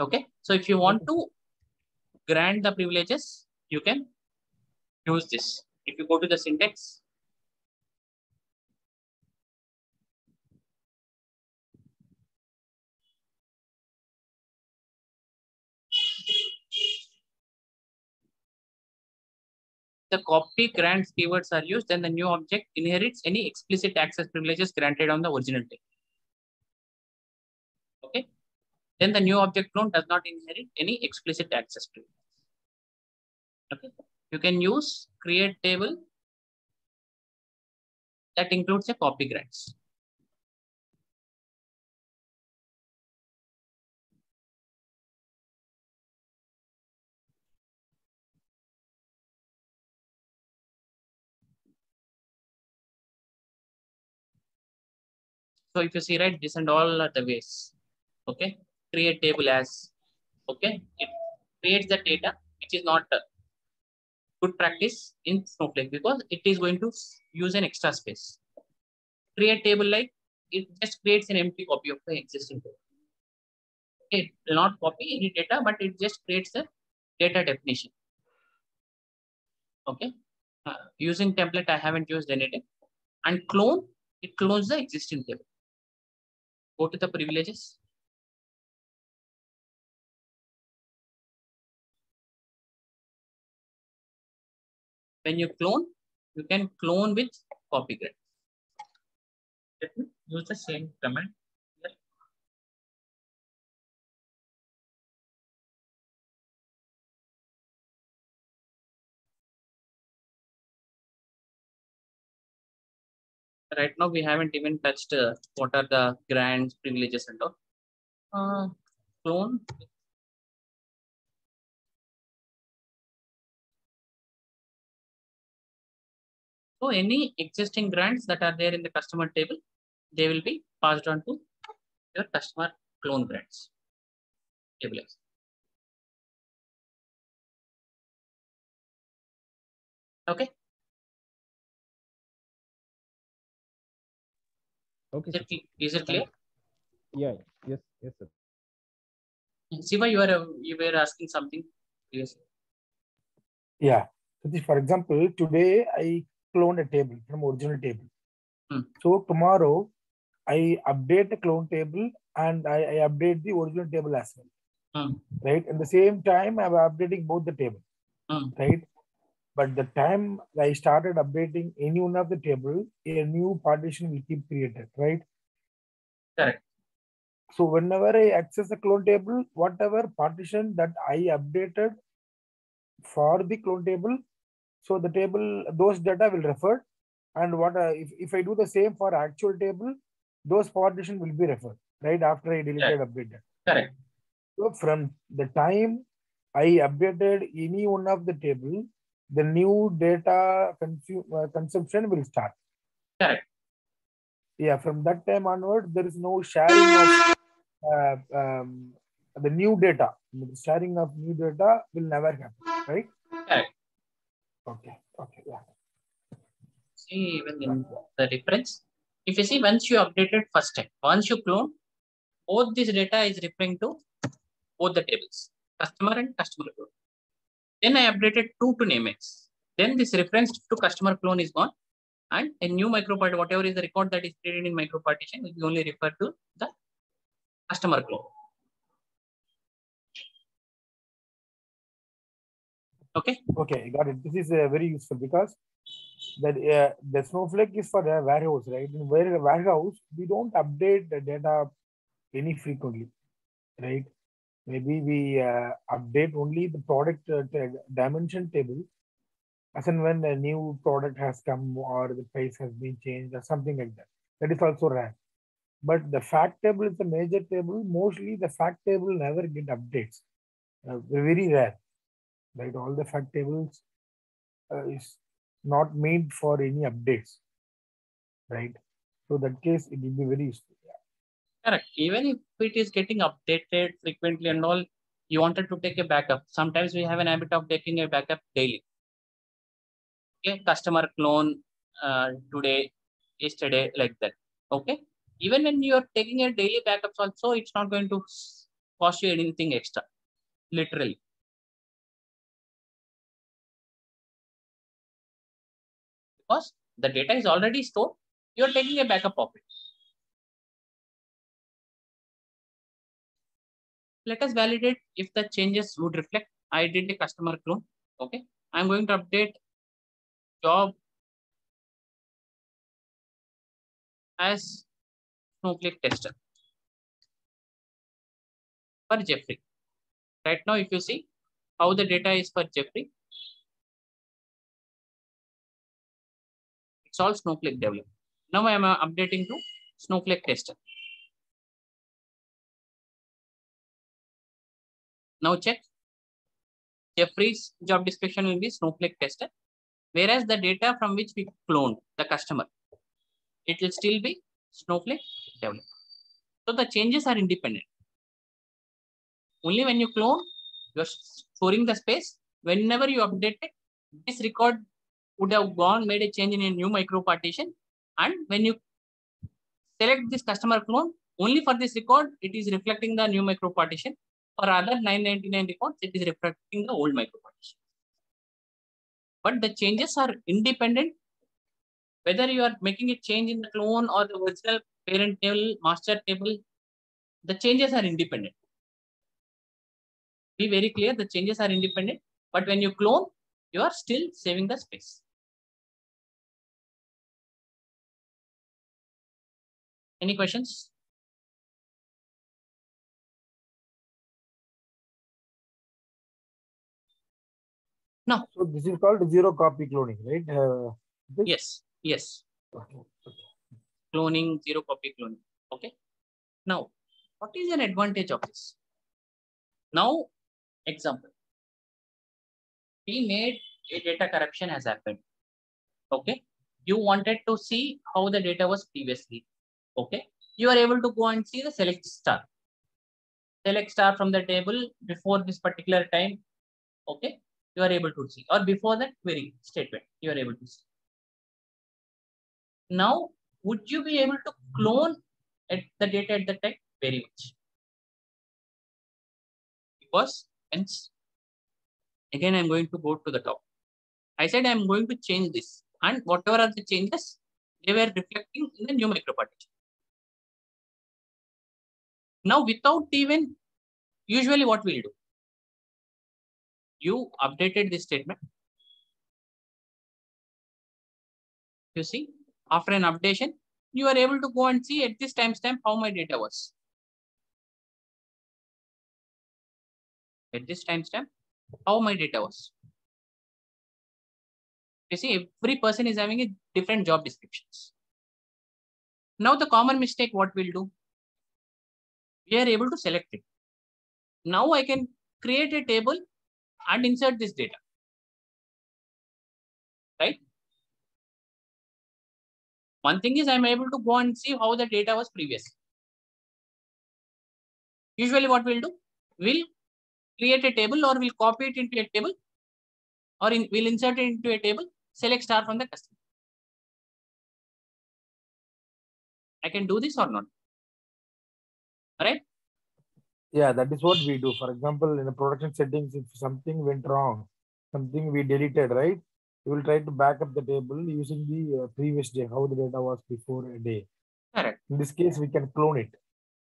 Okay. So if you want to grant the privileges, you can use this. If you go to the syntax, the copy grants keywords are used, then the new object inherits any explicit access privileges granted on the original table. Okay. Then the new object clone does not inherit any explicit access privileges. Okay. You can use create table that includes a copy grants. So if you see, right, this and all are the ways Okay, create table as, okay, it creates the data, which is not good practice in Snowflake because it is going to use an extra space. Create table like it just creates an empty copy of the existing table. Okay, it will not copy any data, but it just creates a data definition. Okay, using template, I haven't used anything. And clone, it clones the existing table. Go to the privileges. When you clone, you can clone with copy grid. Let me use the same command here. Right now, we haven't even touched what are the grants, privileges, and all. Clone. So any existing grants that are there in the customer table, they will be passed on to your customer clone grants table. Okay. Okay, sir. Is it clear? Yeah. Yes. Yes, sir. Siva, you were asking something. Yes. Yeah. For example, today I cloned a table from original table. So tomorrow I update the clone table and I update the original table as well. Right. At the same time, I'm updating both the table. Right. But the time I started updating any one of the table, a new partition will keep created. Right. Correct. So whenever I access the clone table, whatever partition that I updated for the clone table, so the table, those data will refer. And what if I do the same for actual table, those partition will be referred right after I deleted updated. Correct. So from the time I updated any one of the table, the new data consumption will start. Correct. Yeah, from that time onward, there is no sharing of the new data. The sharing of new data will never happen, right? Correct. Okay. Okay. Yeah. See, even in the difference, if you see, once you updated first time, once you clone, both this data is referring to both the tables, customer and customer clone. Then I updated 2 to name X. Then this reference to customer clone is gone, and a new micropartition, whatever is the record that is created in micropartition, will only refer to the customer clone. Okay. Okay, got it. This is very useful because that the Snowflake is for the warehouse, right? In warehouse, we don't update the data any frequently, right? Maybe we update only the product dimension table as and when a new product has come or the price has been changed or something like that. That is also rare. But the fact table is a major table. Mostly the fact table never get updates. Very rare, right? All the fact tables is not made for any updates, right? So that case, it will be very useful. Correct. Even if it is getting updated frequently and all, you wanted to take a backup. Sometimes we have an habit of taking a backup daily. Okay, customer clone today, yesterday, like that. Okay. Even when you are taking a daily backups also, it's not going to cost you anything extra, literally. Because the data is already stored, you are taking a backup of it. Let us validate if the changes would reflect. I did a customer clone. Okay. I'm going to update job as Snowflake tester for Jeffrey. Right now, if you see how the data is for Jeffrey, it's all Snowflake developed. Now I am updating to Snowflake tester. Now check. Jeffrey's job description will be Snowflake tester, whereas the data from which we cloned the customer, it will still be Snowflake developed. So the changes are independent. Only when you clone, you're storing the space. Whenever you update it, this record would have made a change in a new micro partition. And when you select this customer clone, only for this record, it is reflecting the new micro partition. For other 999 records, it is reflecting the old micro partition. But the changes are independent. Whether you are making a change in the clone or the original parent table, master table, the changes are independent. Be very clear, the changes are independent. But when you clone, you are still saving the space. Any questions? No. So this is called zero copy cloning, right? Yes. Yes. Okay. Cloning, zero copy cloning. Okay. Now, what is an advantage of this? Now, example. We made a data corruption has happened. Okay. You wanted to see how the data was previously. Okay. You are able to go and see the select star. Select star from the table before this particular time. Okay. You are able to see, or before that query statement, you are able to see. Now, would you be able to clone the data at the time? Very much. Because hence, again, I'm going to go to the top. I said I'm going to change this, and whatever are the changes, they were reflecting in the new micropartition. Now, without even, usually what we'll do, you updated this statement. You see, after an updation, you are able to go and see at this timestamp how my data was. At this timestamp, how my data was. You see, every person is having a different job descriptions. Now, the common mistake, what we'll do, we are able to select it. Now, I can create a table and insert this data. Right? One thing is I'm able to go and see how the data was previously. Usually what we'll do, we'll create a table or we'll copy it into a table or we'll insert it into a table, select star from the customer. I can do this or not? All right? Yeah, that is what we do. For example, in the production settings, if something went wrong, something we deleted, right? We will try to back up the table using the previous day, how the data was before a day. Correct. In this case, we can clone it.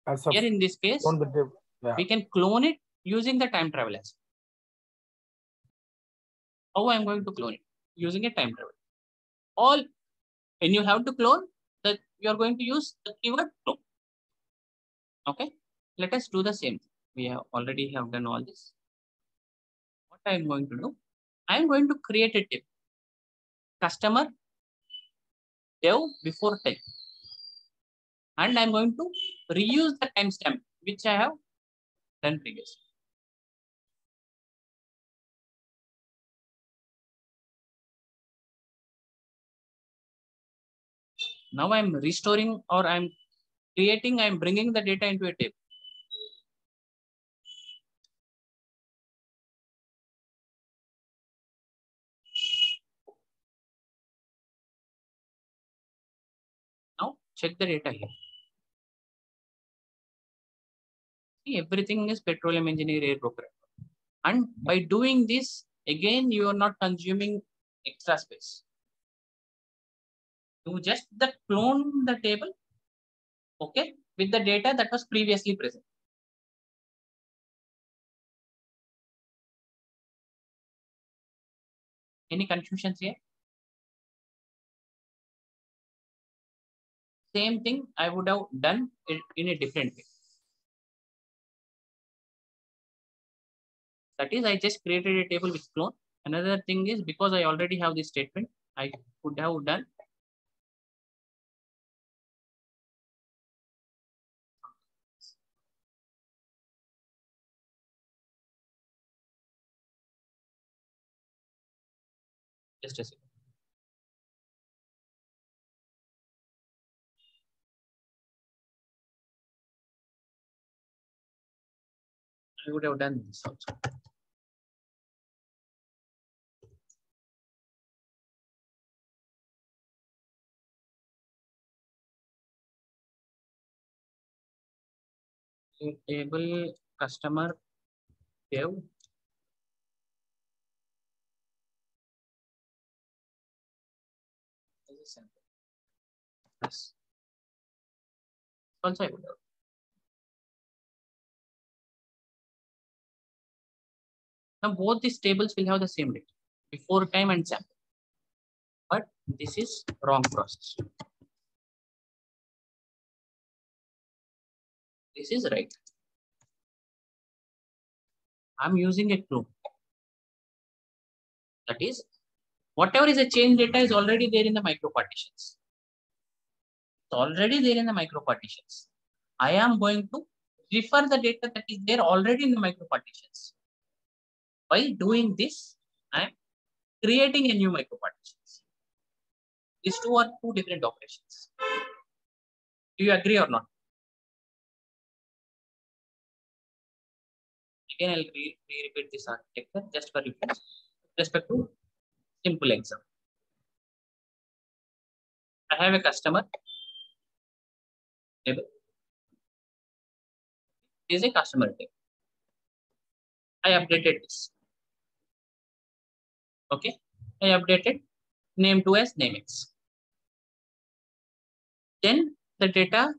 As of here in this case, clone the table. Yeah. We can clone it using the time travel as well. How I'm going to clone it? Using a time travel. All when you have to clone, that you are going to use the keyword clone. Okay. Let us do the same. We have already have done all this. What I am going to do, I am going to create a tip. Customer dev before time. And I'm going to reuse the timestamp which I have done previously. Now I'm restoring or I'm creating, I'm bringing the data into a table. Now check the data here. See, everything is petroleum engineer air broker. And by doing this, again, you are not consuming extra space. You just clone the table, okay, with the data that was previously present. Any confusions here? Same thing I would have done it in a different way. That is, I just created a table with clone. Another thing is because I already have this statement, I could have done just a second. You would have done this also. Table customer dev. Yes. Also I would have. Now both these tables will have the same data before time and sample. But this is wrong process. This is right. I'm using a clone. That is, whatever is a change data is already there in the micro partitions. It's already there in the micro partitions. I am going to refer the data that is there already in the micro partitions. By doing this, I am creating a new micro partitions. These two are two different operations. Do you agree or not? Again, I'll repeat this architecture just for reference. With respect to simple example. I have a customer table. This is a customer table. I updated this. Okay. I updated name to as namex. Then the data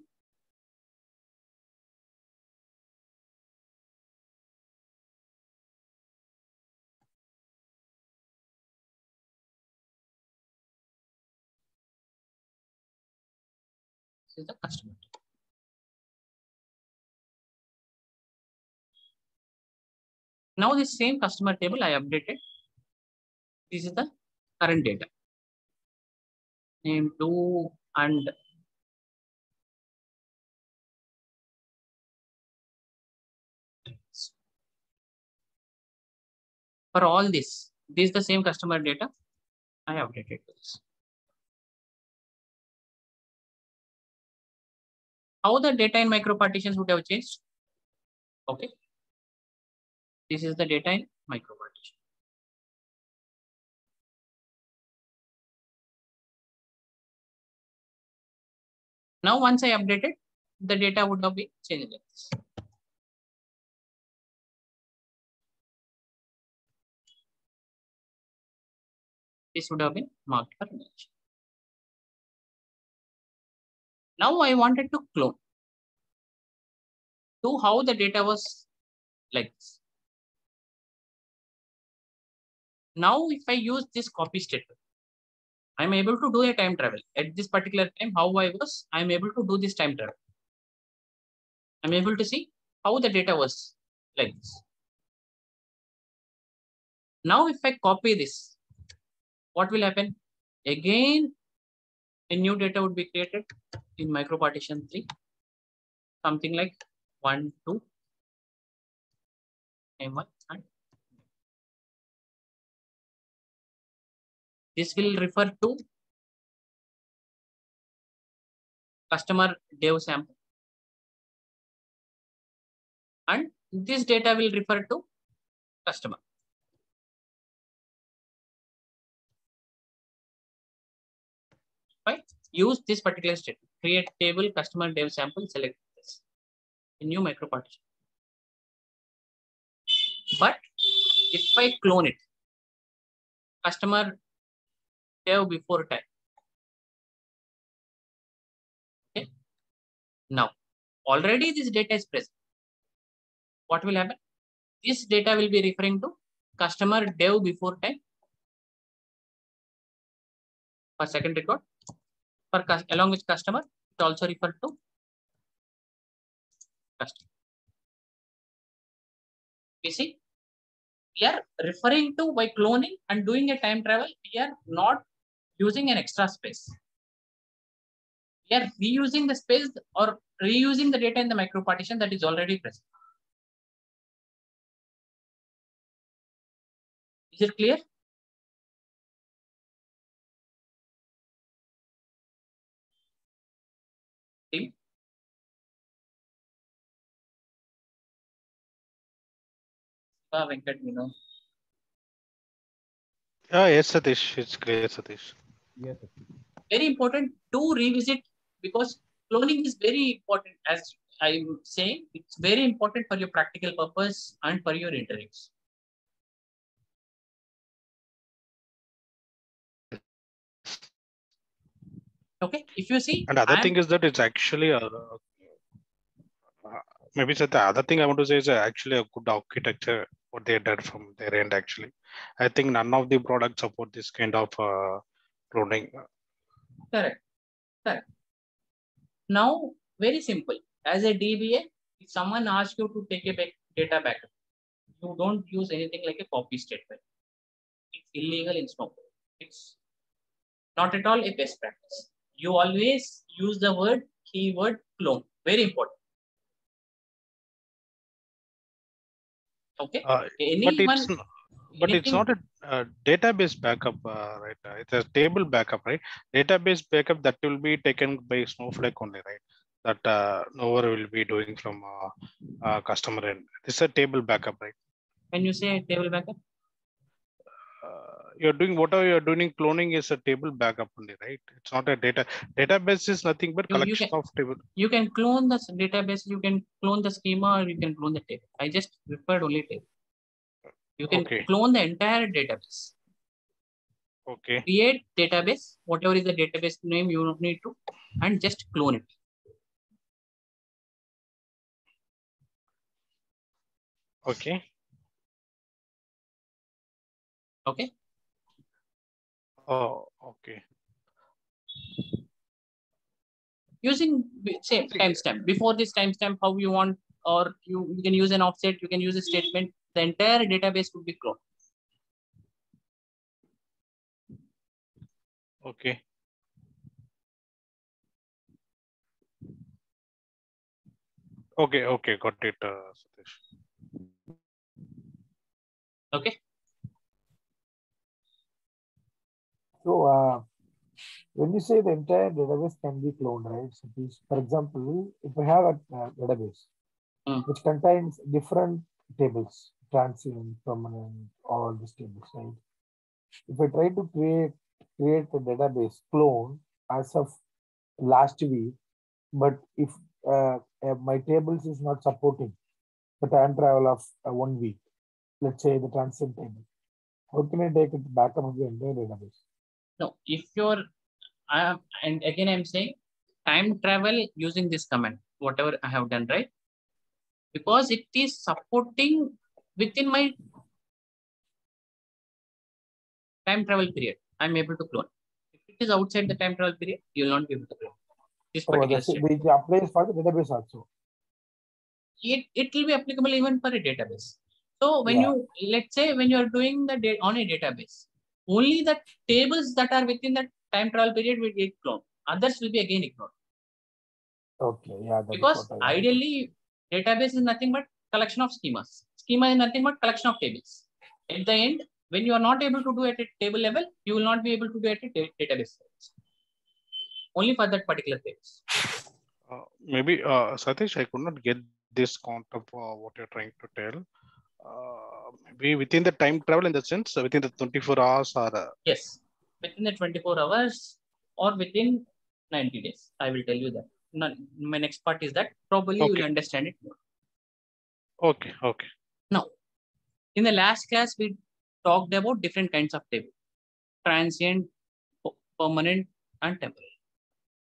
is the customer. Now this same customer table I updated. This is the current data. Name to and for all this is the same customer data. I updated this. How the data in micro partitions would have changed? Okay. This is the data in micro partition. Now, once I updated, the data would have been changed like this. This would have been marked for mention. Now I wanted to clone to how the data was like this. Now, if I use this copy statement, I'm able to do a time travel. At this particular time, how I'm able to do this time travel. I'm able to see how the data was like this. Now, if I copy this, what will happen? Again, a new data would be created in micro partition 3, something like 1, 2, M1, and this will refer to customer dev sample, and this data will refer to customer. Right? Use this particular statement. Create table customer dev sample. Select this. A new micro partition. But if I clone it, customer dev before time. Okay. Now, already this data is present. What will happen? This data will be referring to customer dev before time for second record. For along with customer, it also refer to customer. You see, we are referring to by cloning and doing a time travel. We are not using an extra space. We are reusing the space or reusing the data in the micro partition that is already present. Is it clear? Team? Venkat, you know. Yes, Satish. It's clear, Satish. Yes, sir. Very important to revisit because cloning is very important. As I'm saying, it's very important for your practical purpose and for your interviews. Okay, if you see, And other thing is that it's actually maybe so the other thing I want to say is actually a good architecture what they did from their end. Actually, I think none of the products support this kind of cloning. correct, correct. Now, very simple. As a DBA, if someone asks you to take a data backup, you don't use anything like a copy statement. It's illegal in Snowflake. It's not at all a best practice. You always use the word keyword clone. Very important. Okay. But Anyone, it's not a database backup, right? It's a table backup, right? Database backup that will be taken by Snowflake only, right? That no one will be doing from customer end. It's a table backup, right? when you say table backup, You're doing whatever you're doing. Cloning is a table backup only, right? It's not a database is nothing but collection of table. you can clone the database, you can clone the schema, or you can clone the table. I just referred only table. You can clone the entire database. Okay. Create database, whatever is the database name you need to, and just clone it. Okay. Okay. Oh, okay. Using same timestamp. Before this timestamp, how you want, or you can use an offset, you can use a statement. The entire database would be cloned. Okay. Okay, got it, Satish. Okay. So when you say the entire database can be cloned, right? So for example, if I have a database which contains different tables, transient, permanent, all these tables, right? If I try to create a database clone as of last week, but if my tables is not supporting the time travel of 1 week, let's say the transient table, how can I take it backup of the entire database? No, if you're, and again I'm saying time travel using this command, whatever I have done, right? Because it is supporting within my time travel period, I'm able to clone. If it is outside the time travel period, you will not be able to clone this particular statement. It applies for the database also. It will be applicable even for a database. So when you, let's say when you are doing the on a database, only the tables that are within the time travel period will get cloned. Others will be again ignored. Okay, yeah. Because ideally, database is nothing but collection of schemas. Schema is nothing but collection of tables. At the end, when you are not able to do at a table level, you will not be able to do at a database level. Only for that particular tables. Maybe Satish, I could not get this concept of what you're trying to tell. Maybe within the time travel in the sense within the 24 hours or yes, within the 24 hours or within 90 days. I will tell you that. My next part is that probably you will understand it more. Okay. Now, in the last class, we talked about different kinds of table: transient, permanent, and temporary.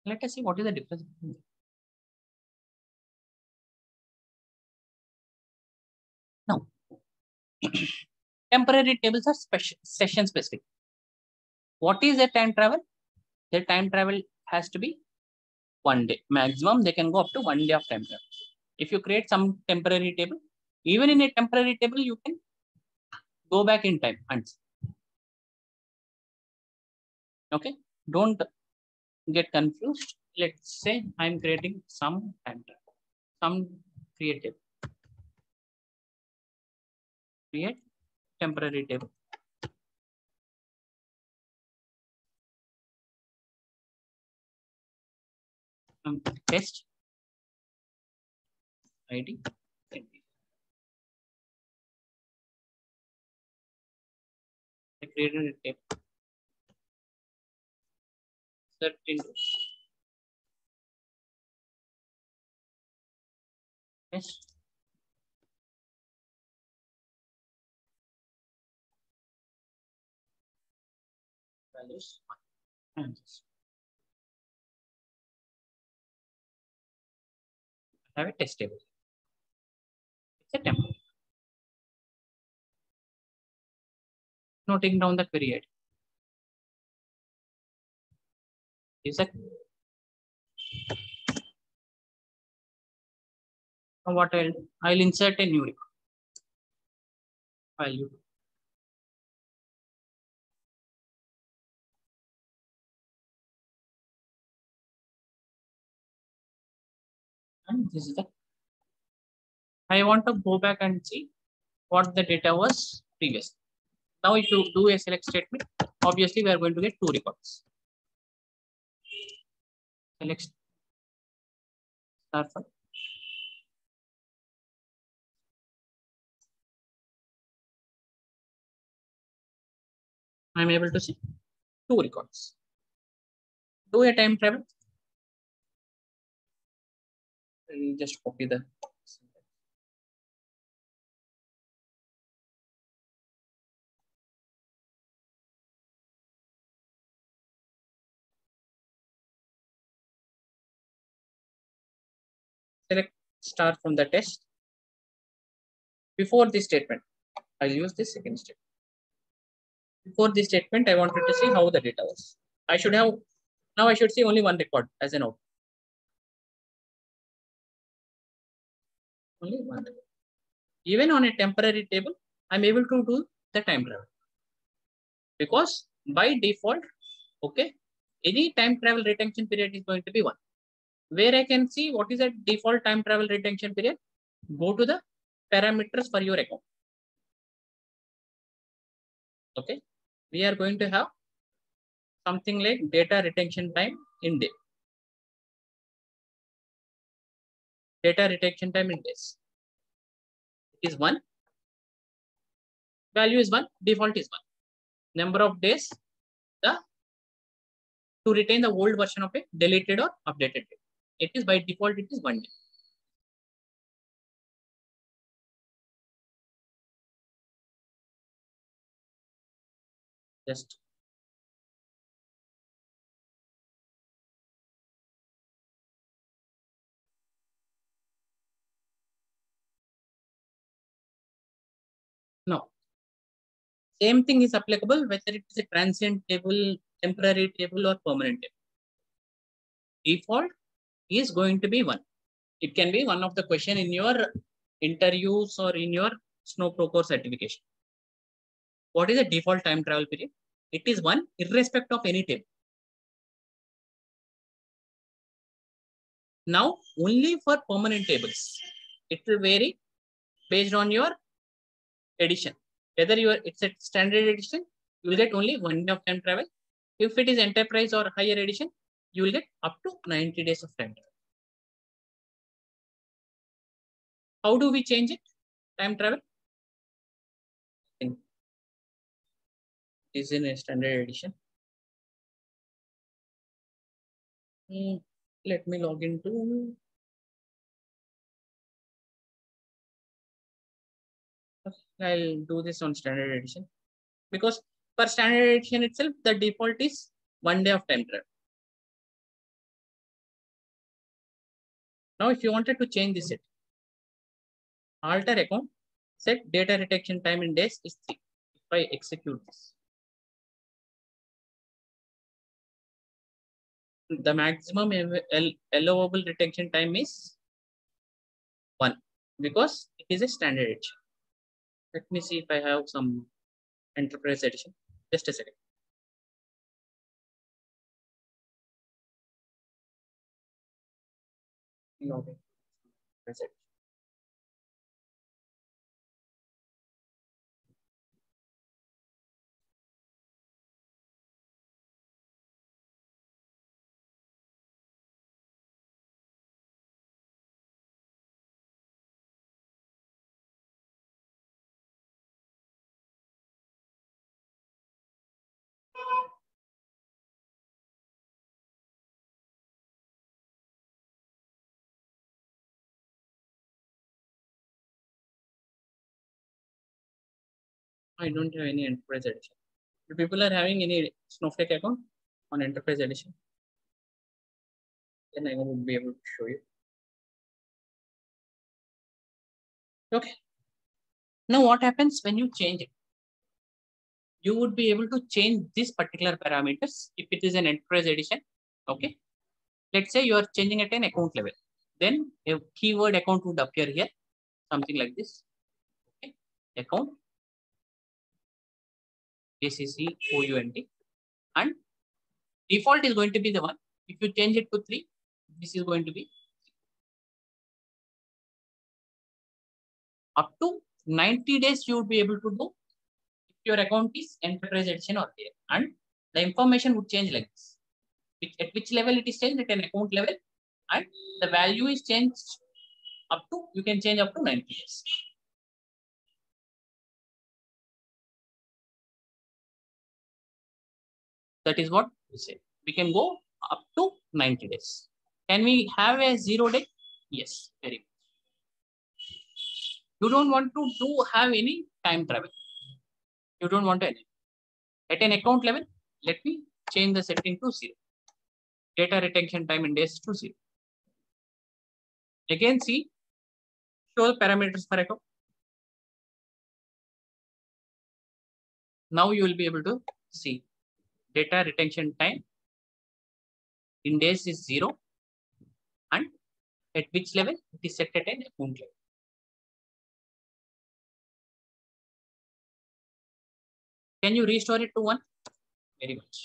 Let us see what is the difference between them. Now, temporary tables are session specific. What is a time travel? The time travel has to be 1 day. Maximum, they can go up to 1 day of time travel. If you create some temporary table, even in a temporary table, you can go back in time and see. Okay, don't get confused. Let's say I'm creating some time travel, some create temporary table. Test ID. created a table. Set into yes. Values and this. I have a test table. It's a template. Noting down the query ID. Is that what I'll insert a new record. Value. And this is the. I want to go back and see what the data was previous. Now, if you do a select statement, obviously we are going to get two records. Select star file. I'm able to see two records. Do a time travel. And just copy the. Select star from the test. Before this statement, I'll use this second statement. Before this statement, I wanted to see how the data was. I should have, now I should see only one record as an output. Only one record. Even on a temporary table, I'm able to do the time travel. Because by default, okay, any time travel retention period is going to be 1. Where I can see what is a default time travel retention period, go to the parameters for your account. Okay, we are going to have something like data retention time in day. Data retention time in days is 1. Value is 1. Default is 1. Number of days the to retain the old version of a deleted or updated date. It is by default, it is 1 day. Just no. Same thing is applicable whether it is a transient table, temporary table, or permanent table. Default is going to be 1. It can be one of the question in your interviews or in your Snowflake core certification. What is the default time travel period? It is 1 irrespective of any table. Now, only for permanent tables, it will vary based on your edition. Whether it's a standard edition, you will get only 1 day of time travel. If it is enterprise or higher edition, you will get up to 90 days of time travel. How do we change it? Time travel is in a standard edition. Let me log into. I'll do this on standard edition because for standard edition itself, the default is 1 day of time travel. Now, if you wanted to change this, alter account, set data retention time in days is 3. If I execute this, the maximum allowable retention time is 1 because it is a standard edition. Let me see if I have some enterprise edition. Just a second. Okay. I don't have any enterprise edition. If people are having any Snowflake account on enterprise edition, then I would be able to show you. Okay. Now what happens when you change it? You would be able to change this particular parameters if it is an enterprise edition. Okay. Let's say you are changing at an account level. Then a keyword account would appear here, something like this. Okay. Account ACCOUNT, and default is going to be the one. If you change it to 3, this is going to be up to 90 days. You would be able to do if your account is enterprise edition or there, and the information would change like this. At which level it is changed? At an account level, and the value is changed up to, you can change up to 90 days. That is what we say. We can go up to 90 days. Can we have a 0 day? Yes, very much. You don't want to have any time travel. You don't want any. At an account level, let me change the setting to 0. Data retention time in days to 0. Again, see, show the parameters for account. Now you will be able to see data retention time in days is 0, and at which level it is set at an account level. Can you restore it to 1? Very much.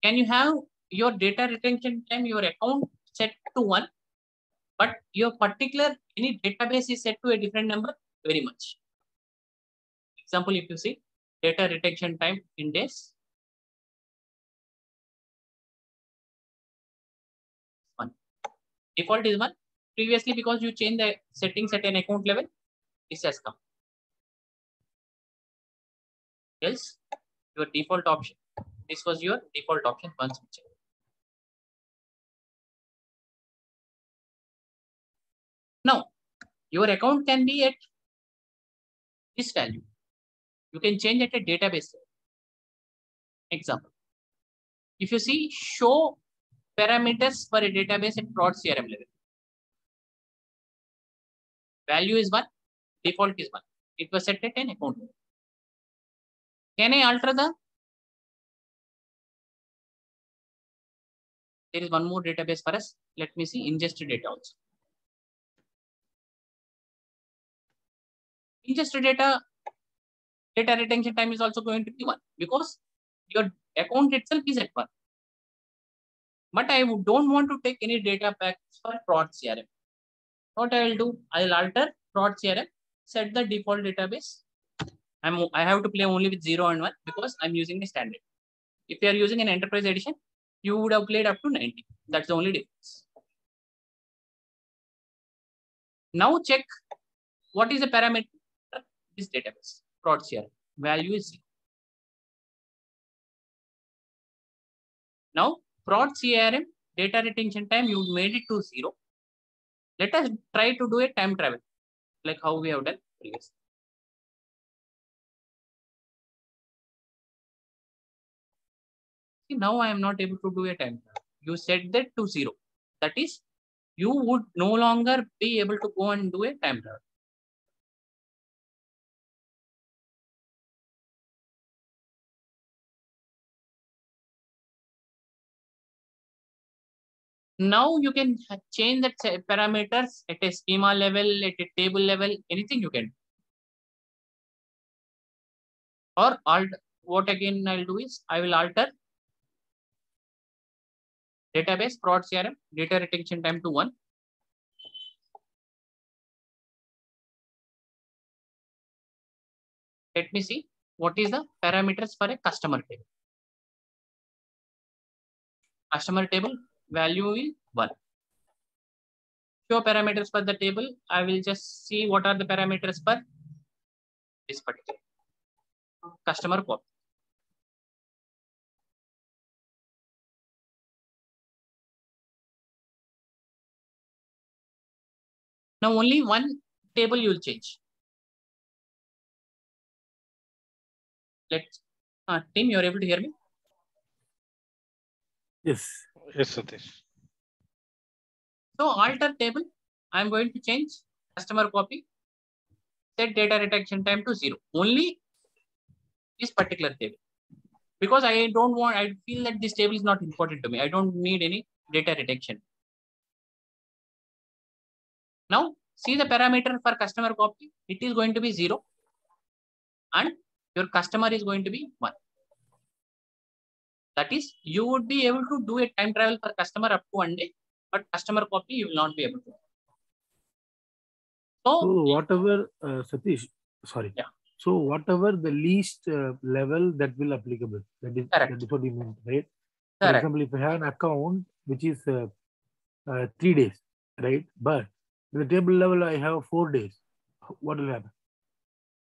Can you have your data retention time, your account set to 1, but your particular any database is set to a different number? Very much. Example, if you see data retention time in days, 1. Default is 1. Previously, because you changed the settings at an account level, this has come. Else, your default option. This was your default option once we check. Now, your account can be at this value. You can change at a database level. Example, if you see show parameters for a database at prod CRM level. Value is 1, default is 1. It was set at an account level. Can I alter the? There is one more database for us. Let me see ingest data also. Ingest data retention time is also going to be 1 because your account itself is at 1. But I don't want to take any data packs for prod CRM. What I will do, I will alter prod CRM, set the default database. I have to play only with 0 and 1 because I'm using a standard. If you are using an enterprise edition, you would have played up to 90. That's the only difference. Now check what is the parameter of this database, prod CRM. Value is 0. Now, prod CRM data retention time, you made it to 0. Let us try to do a time travel, like how we have done previously. See, now I am not able to do a time travel. You set that to 0. That is, you would no longer be able to go and do a time travel. Now you can change that parameters at a schema level, at a table level, anything you can. Or what again I'll do is I will alter database prod CRM data retention time to 1. Let me see what is the parameters for a customer table. Customer table value is 1. Show parameters for the table. I will just see what are the parameters for this particular customer code. Now only one table you will change. Let's, Tim, you're able to hear me? Yes. Yes, Satish. So alter table, I'm going to change customer copy, set data retention time to 0. Only this particular table. Because I don't want, I feel that this table is not important to me. I don't need any data retention. Now, see the parameter for customer copy. It is going to be 0. And your customer is going to be 1. That is, you would be able to do a time travel for customer up to 1 day, but customer copy you will not be able to. So whatever, Satish, sorry. Yeah. So whatever the least level that will applicable. That is what you mean, right? For example, if I have an account which is 3 days, right? But the table level I have 4 days. What will happen?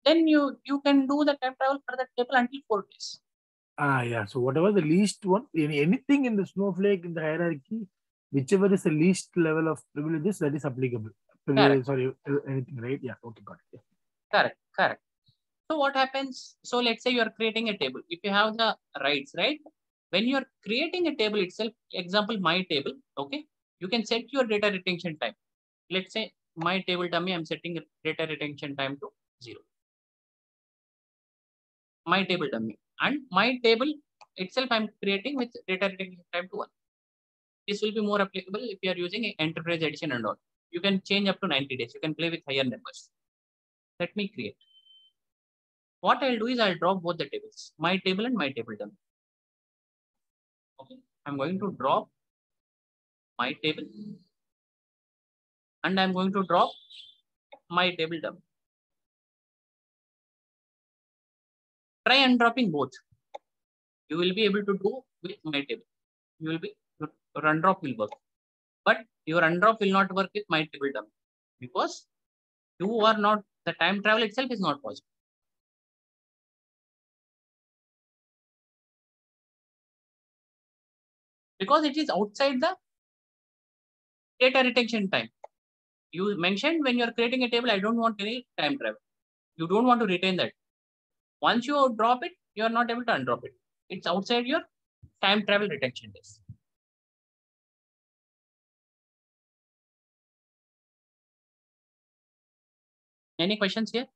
Then you can do the time travel for that table until 4 days. Yeah. So whatever the least one, anything in the Snowflake in the hierarchy, whichever is the least level of privileges, that is applicable. Sorry, anything, right? Yeah. Okay, got it. Yeah. Correct. So what happens? So let's say you are creating a table. If you have the rights, right? When you are creating a table itself, example, my table, okay? You can set your data retention time. Let's say my table dummy, I'm setting data retention time to 0. My table dummy. And my table itself, I'm creating with data retention time to 1. This will be more applicable if you are using enterprise edition and all. You can change up to 90 days. You can play with higher numbers. Let me create. What I'll do is I'll drop both the tables, my table and my table dummy. Okay, I'm going to drop my table and I'm going to drop my table dummy. Try undropping both. You will be able to do with my table. You will be, your undrop will work, but your undrop will not work with my table dummy because you are not, the time travel itself is not possible. Because it is outside the data retention time. You mentioned when you're creating a table, I don't want any time travel. You don't want to retain that. Once you drop it, you are not able to undrop it. It's outside your time travel retention days. Any questions here?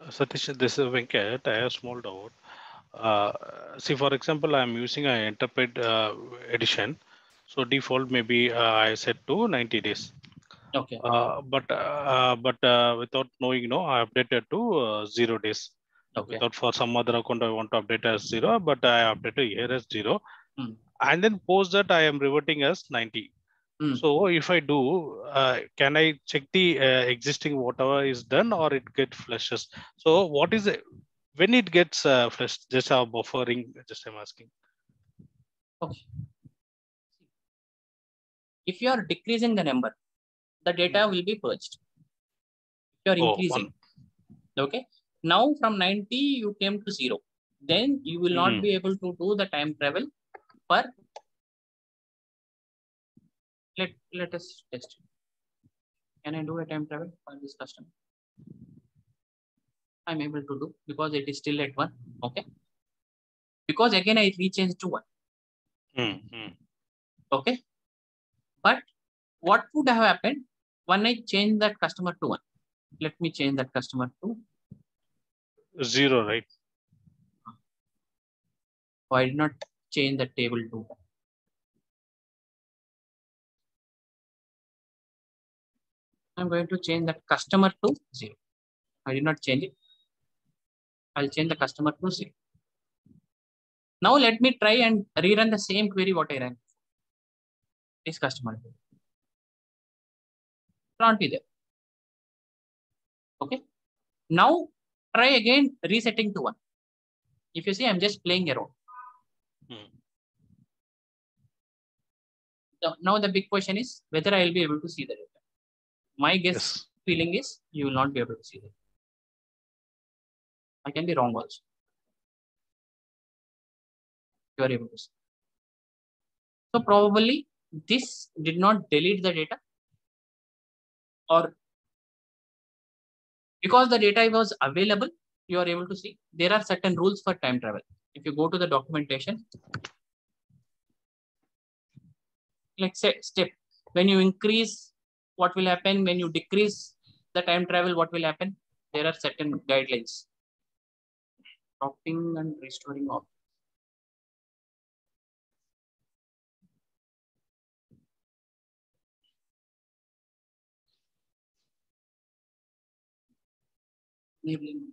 Satish, this is Venkat. I have a small doubt. See, for example, I'm using an enterprise edition. So default maybe I set to 90 days. Okay. But without knowing, I updated to 0 days. Okay. Without for some other account, I want to update as 0, but I updated here as 0. And then post that I am reverting as 90. So if I do, can I check the existing whatever is done or it get flushes? So what is it when it gets flushed? Just buffering. Just I'm asking. Okay. If you are decreasing the number, the data will be purged. If you are increasing, okay. Now from 90 you came to 0. Then you will not be able to do the time travel for. Let us test. Can I do a time travel for this customer? I'm able to do because it is still at 1. Okay. Because again I rechanged to 1. Okay. But what would have happened when I change that customer to 1? Let me change that customer to 0, right? So I did not change the table to 1. I'm going to change that customer to 0. I did not change it. I'll change the customer to 0. Now let me try and rerun the same query what I ran. This customer can't be there. Okay. Now try again resetting to 1. If you see, I'm just playing around. Now the big question is whether I will be able to see the data. My guess feeling is you will not be able to see that. I can be wrong also. You are able to see. So probably this did not delete the data. or because the data was available, you are able to see there are certain rules for time travel. If you go to the documentation, let's say step, when you increase, what will happen? When you decrease the time travel, what will happen? There are certain guidelines. Dropping and restoring objects. Enabling.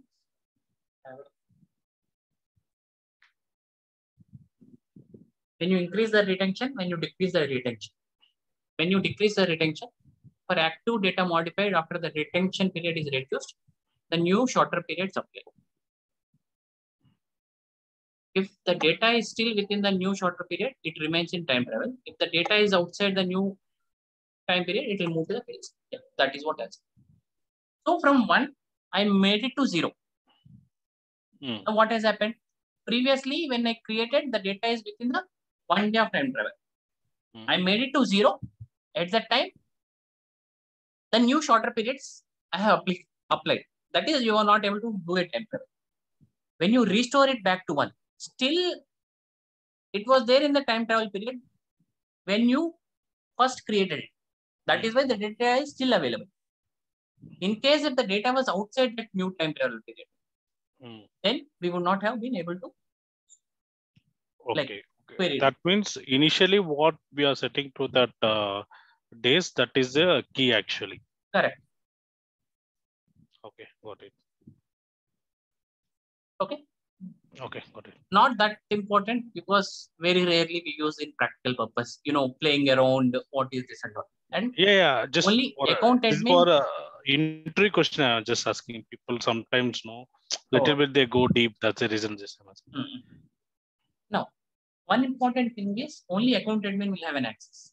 When you increase the retention, when you decrease the retention. When you decrease the retention, for active data modified after the retention period is reduced, the new shorter periods apply. If the data is still within the new shorter period, it remains in time travel. If the data is outside the new time period, it will move to the phase. Yeah, that is what I said. So from 1, I made it to 0. Now what has happened? Previously, when I created, the data is within the 1 day of time travel. I made it to 0. At that time, the new shorter periods I have applied. That is, you are not able to do a time travel. When you restore it back to 1, still it was there in the time travel period when you first created it. That is why the data is still available. In case if the data was outside that new time travel period, then we would not have been able to. Okay. Query. That means initially what we are setting to that days, that is the key actually. Correct. Okay, got it. Okay. Okay, got it. Not that important because very rarely we use in practical purpose, playing around what is this and what. And yeah, just only for, account this admin. For entry question, I'm just asking people sometimes little bit they go deep. That's the reason just I'm asking. Now, one important thing is only account admin will have an access.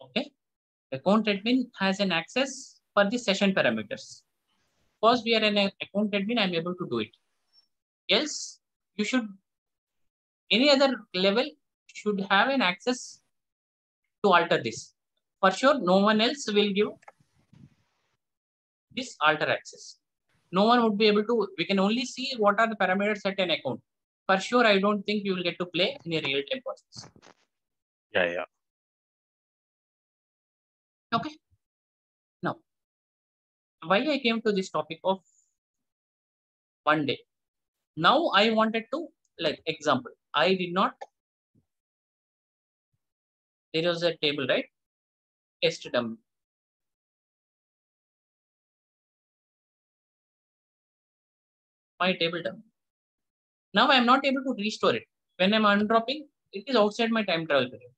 Okay. Account admin has an access for the session parameters. Because we are an account admin, I'm able to do it. Else, you should, any other level should have an access to alter this. For sure, no one else will give this alter access. No one would be able to, we can only see what are the parameters at an account. For sure, I don't think you will get to play in a real-time process. Yeah. Okay. Now, why I came to this topic of 1 day. Now I wanted to, example, I did not, there was a table, right? Test dummy. My table dummy. Now I am not able to restore it. When I'm undropping, it is outside my time travel period.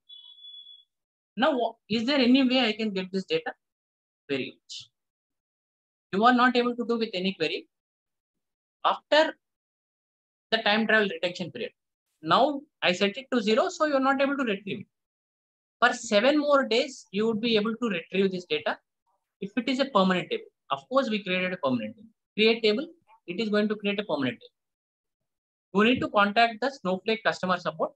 Now, is there any way I can get this data? Very much. You are not able to do with any query after the time travel retention period. Now I set it to 0, so you're not able to retrieve it. For 7 more days, you would be able to retrieve this data if it is a permanent table. Of course, we created a permanent table. Create table, it is going to create a permanent table. You need to contact the Snowflake customer support.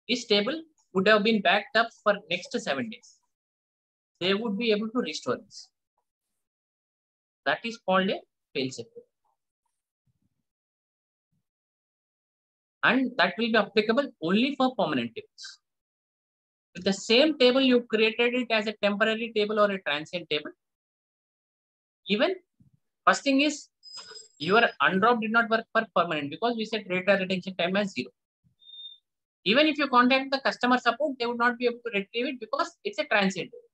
This table would have been backed up for next 7 days. They would be able to restore this. That is called a failsafe. And that will be applicable only for permanent tables. If the same table you created it as a temporary table or a transient table, even first thing is your undrop did not work for permanent because we set data retention time as 0. Even if you contact the customer support, they would not be able to retrieve it because it's a transient table.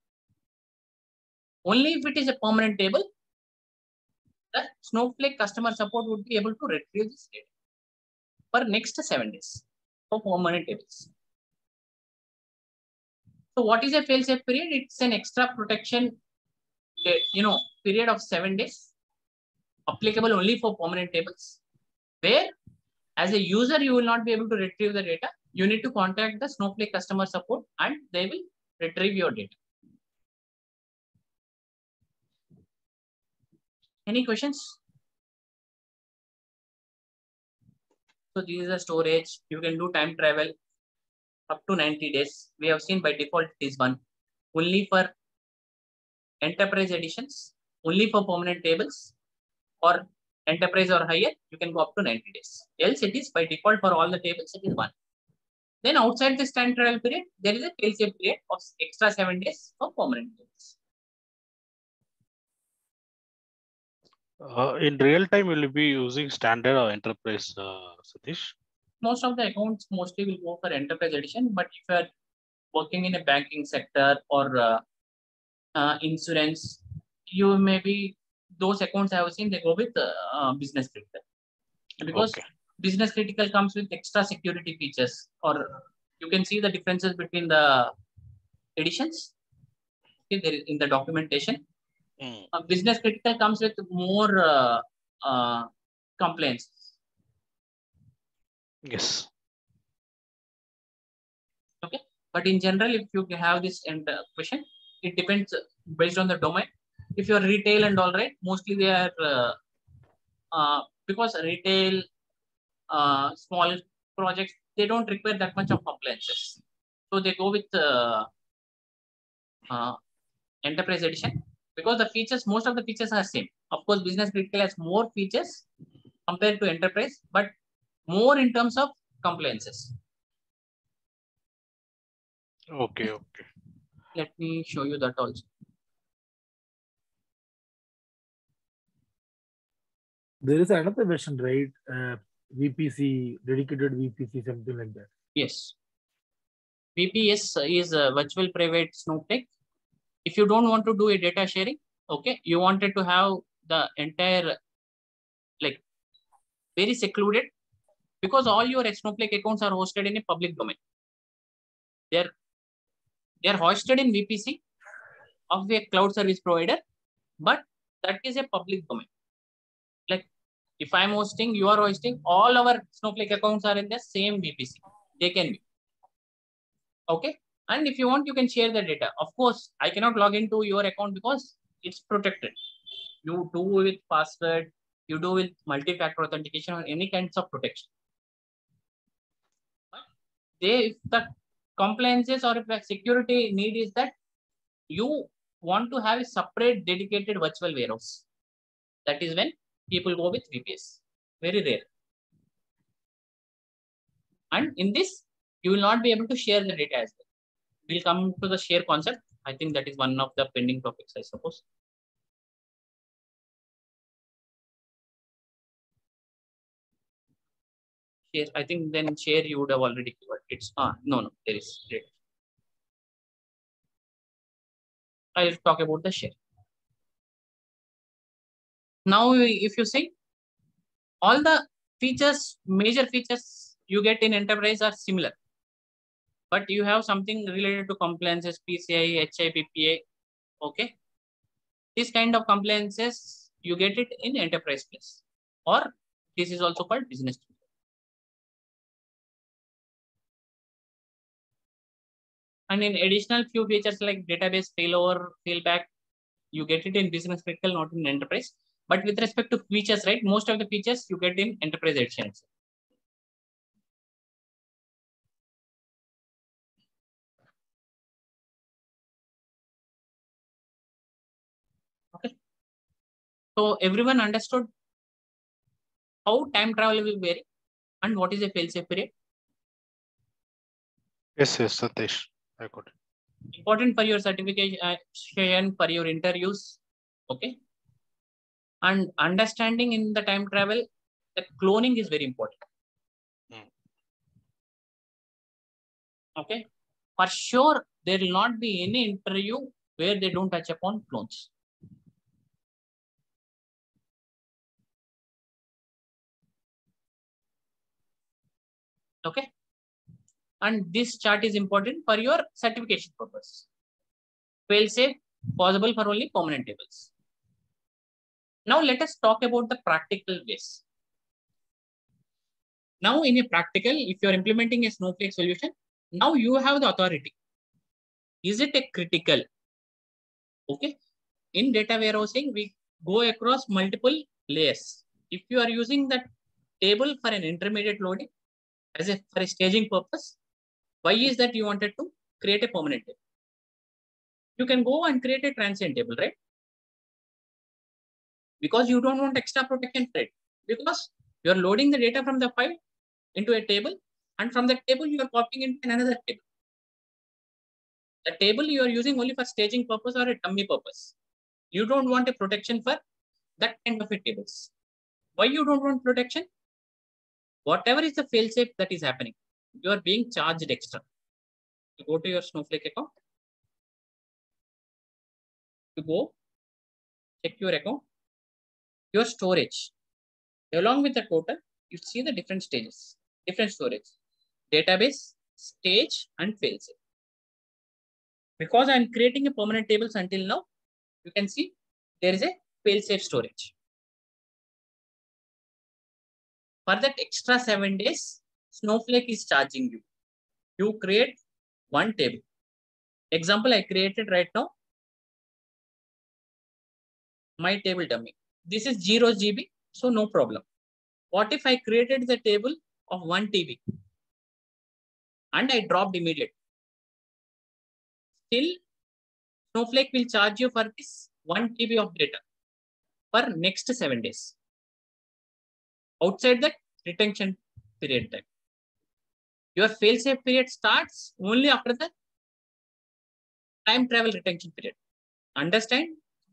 Only if it is a permanent table, the Snowflake customer support would be able to retrieve this data for next 7 days for permanent tables. So what is a fail-safe period? It's an extra protection, period of 7 days, applicable only for permanent tables, where as a user, you will not be able to retrieve the data. You need to contact the Snowflake customer support and they will retrieve your data. Any questions? So this is a storage. You can do time travel. up to 90 days. We have seen by default it is 1. Only for enterprise editions, only for permanent tables, or enterprise or higher, you can go up to 90 days. Else it is by default for all the tables, it is 1. Then outside this time trial period, there is a fail-safe period of extra 7 days for permanent tables. In real time, will you be using standard or enterprise, Satish? Most of the accounts mostly will go for enterprise edition, but if you are working in a banking sector or insurance, you maybe those accounts I have seen they go with business critical, because business critical comes with extra security features, or you can see the differences between the editions. Okay, there is in the documentation. Business critical comes with more complaints. Yes. Okay, but in general, if you have this question, it depends based on the domain. If you're retail and all right, mostly they are because retail small projects, they don't require that much of compliances, so they go with enterprise edition because the features, most of the features are same. Of course, business critical has more features compared to enterprise, but more in terms of compliances. Okay. Let me show you that also. There is another version, right? VPC, dedicated VPC, something like that. Yes. VPS is a virtual private Snowflake. If you don't want to do a data sharing, okay, you wanted to have the entire, like, very secluded, because all your Snowflake accounts are hosted in a public domain. They are hosted in VPC of a cloud service provider, but that is a public domain. Like, if I'm hosting, you are hosting, all our Snowflake accounts are in the same VPC. They can be. Okay. And if you want, you can share the data. Of course, I cannot log into your account because it's protected. You do with password, you do with multi-factor authentication or any kinds of protection. But if the compliances or if the security need is that you want to have a separate dedicated virtual warehouse. That is when people go with VPS. Very rare. And in this, you will not be able to share the data as well. We'll come to the share concept. I think that is one of the pending topics, I suppose. Share, I think then share you would have already covered. It's no, there is share. I'll talk about the share. Now, if you see, all the features, major features you get in enterprise are similar, but you have something related to compliances, PCI, HIPPA. Okay, this kind of compliances you get it in enterprise place, or this is also called business. And in additional few features like database failover, failback, you get it in business critical, not in enterprise. But with respect to features, right, most of the features you get in enterprise edition. Okay. So everyone understood how time travel will vary and what is a fail-safe period? Yes, Satish. I got it. Important for your certification, for your interviews. Okay. And understanding in the time travel, the cloning is very important. Okay. For sure, there will not be any interview where they don't touch upon clones. Okay. And this chart is important for your certification purpose. Fail-safe, possible for only permanent tables. Now let us talk about the practical ways. Now in a practical, if you're implementing a Snowflake solution, now you have the authority. Is it a critical? Okay. In data warehousing, we go across multiple layers. If you are using that table for an intermediate loading for a staging purpose, Why is that you wanted to create a permanent table? You can go and create a transient table, right? Because you don't want extra protection for it. Because you're loading the data from the file into a table, and from that table, you are copying into another table. The table you are using only for staging purpose or a dummy purpose. You don't want a protection for that kind of a tables. Why you don't want protection? Whatever is the failsafe that is happening, you are being charged extra. You go to your Snowflake account. You go check your account, your storage. Along with the total, you see the different stages, different storage, database, stage, and failsafe. Because I'm creating a permanent tables until now, you can see there is a failsafe storage. For that extra 7 days, Snowflake is charging you. You create one table. Example, I created right now my table dummy. This is 0 GB, so no problem. What if I created the table of 1 TB and I dropped immediately? Still, Snowflake will charge you for this 1 TB of data for next 7 days. Outside that retention period time. Your failsafe period starts only after the time travel retention period. Understand?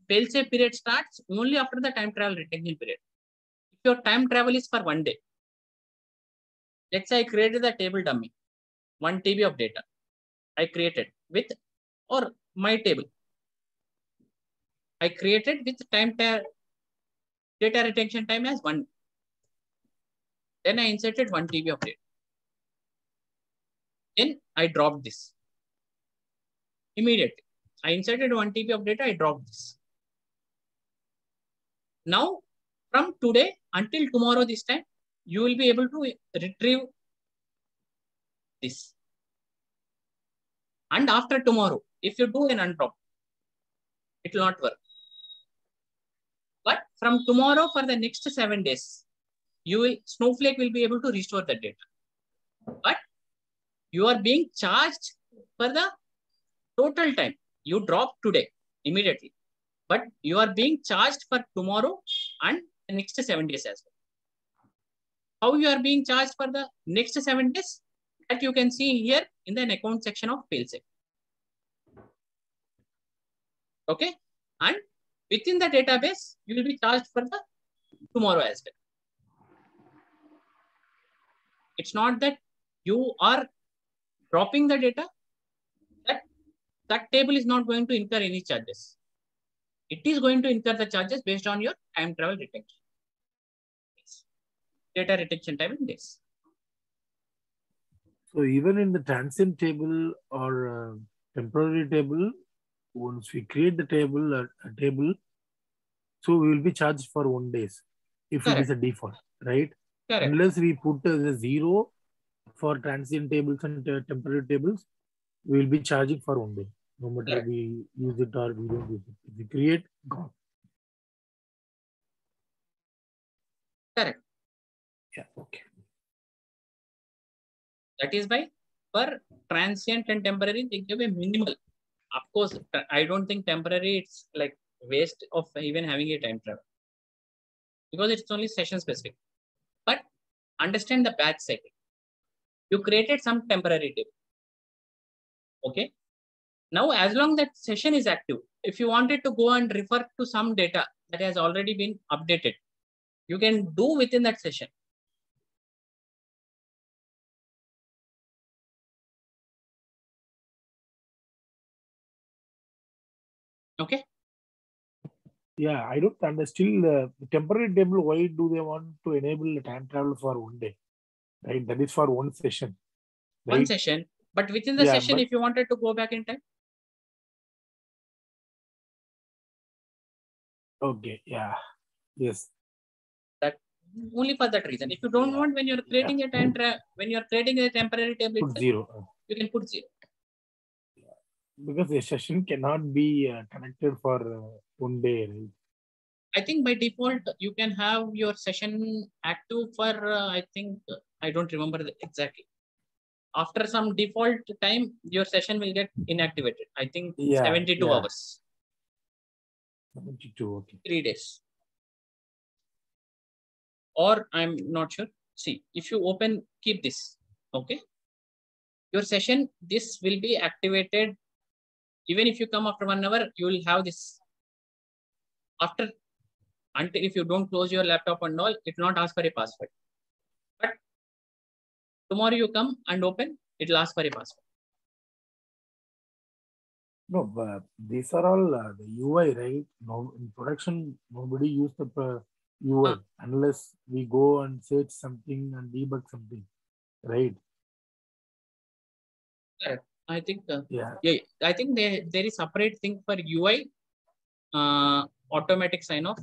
Failsafe period starts only after the time travel retention period. If your time travel is for 1 day, let's say I created the table dummy, 1 TB of data. I created with, or my table. I created with data retention time as 1. Then I inserted 1 TB of data. Then I dropped this. Immediately, I inserted 1 TB of data, I dropped this. Now, from today until tomorrow this time, you will be able to retrieve this. And after tomorrow, if you do an undrop, it will not work. But from tomorrow for the next 7 days, Snowflake will be able to restore the data. But you are being charged for the total time. You drop today immediately, but you are being charged for tomorrow and the next 7 days as well. How you are being charged for the next 7 days? That you can see here in the account section of failsafe. Okay, and within the database, you will be charged for the tomorrow as well. It's not that you are dropping the data, that table is not going to incur any charges. It is going to incur the charges based on your time travel retention. Data retention time in days. So even in the transient table or temporary table, once we create the table, a table, so we will be charged for 1 day if Correct. it is a default, right? Correct. Unless we put a 0 for transient tables and temporary tables, we will be charging for 1 day, no matter Correct. we use it or we don't use it. If we create, gone. Correct. Yeah, okay. That is why for transient and temporary, they give a minimal. Of course, I don't think temporary, it's like waste of even having a time travel. Because it's only session specific. But understand the batch cycle. You created some temporary table. Okay. Now, as long that session is active, if you wanted to go and refer to some data that has already been updated, you can do within that session. Okay. Yeah, I don't understand. The temporary table, why do they want to enable the time travel for 1 day? Right, that is for one session. Right? One session, but within the session, if you wanted to go back in time. Okay, yeah, yes. That only for that reason. If you don't want, when you're creating a when you're creating a temporary table, put 0. You can put 0. Because a session cannot be connected for 1 day. Right? I think by default, you can have your session active for, I think, I don't remember exactly. After some default time, your session will get inactivated. I think 72 hours. 72, okay. 3 days. Or I'm not sure. See, if you open, keep this, okay? Your session, this will be activated. Even if you come after 1 hour, you will have this. Until if you don't close your laptop and all, it will not ask for a password. But tomorrow you come and open, it will ask for a password. No, but these are all the UI, right? No, in production, nobody use the UI unless we go and search something and debug something, right? I think I think there is separate thing for UI, automatic sign off.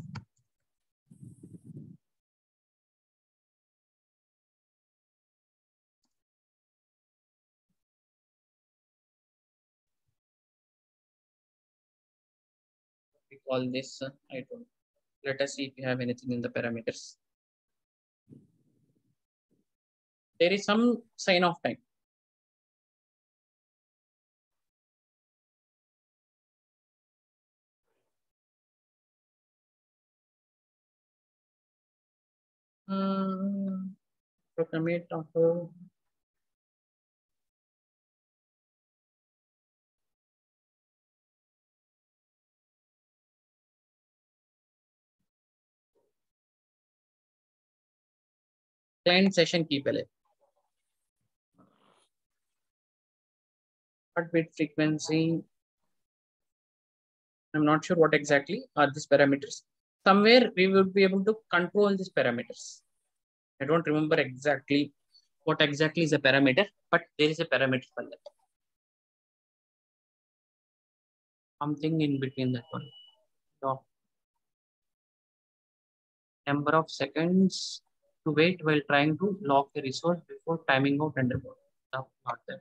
We call this I don't. Let us see if you have anything in the parameters. There is some sign off time. Automate auto. Client session keep alive. Heartbeat frequency. I'm not sure what exactly are these parameters. Somewhere we will be able to control these parameters. I don't remember exactly what exactly is a parameter, but there is a parameter for that. Something in between that one. So, number of seconds to wait while trying to lock a resource before timing out and about. No, not that.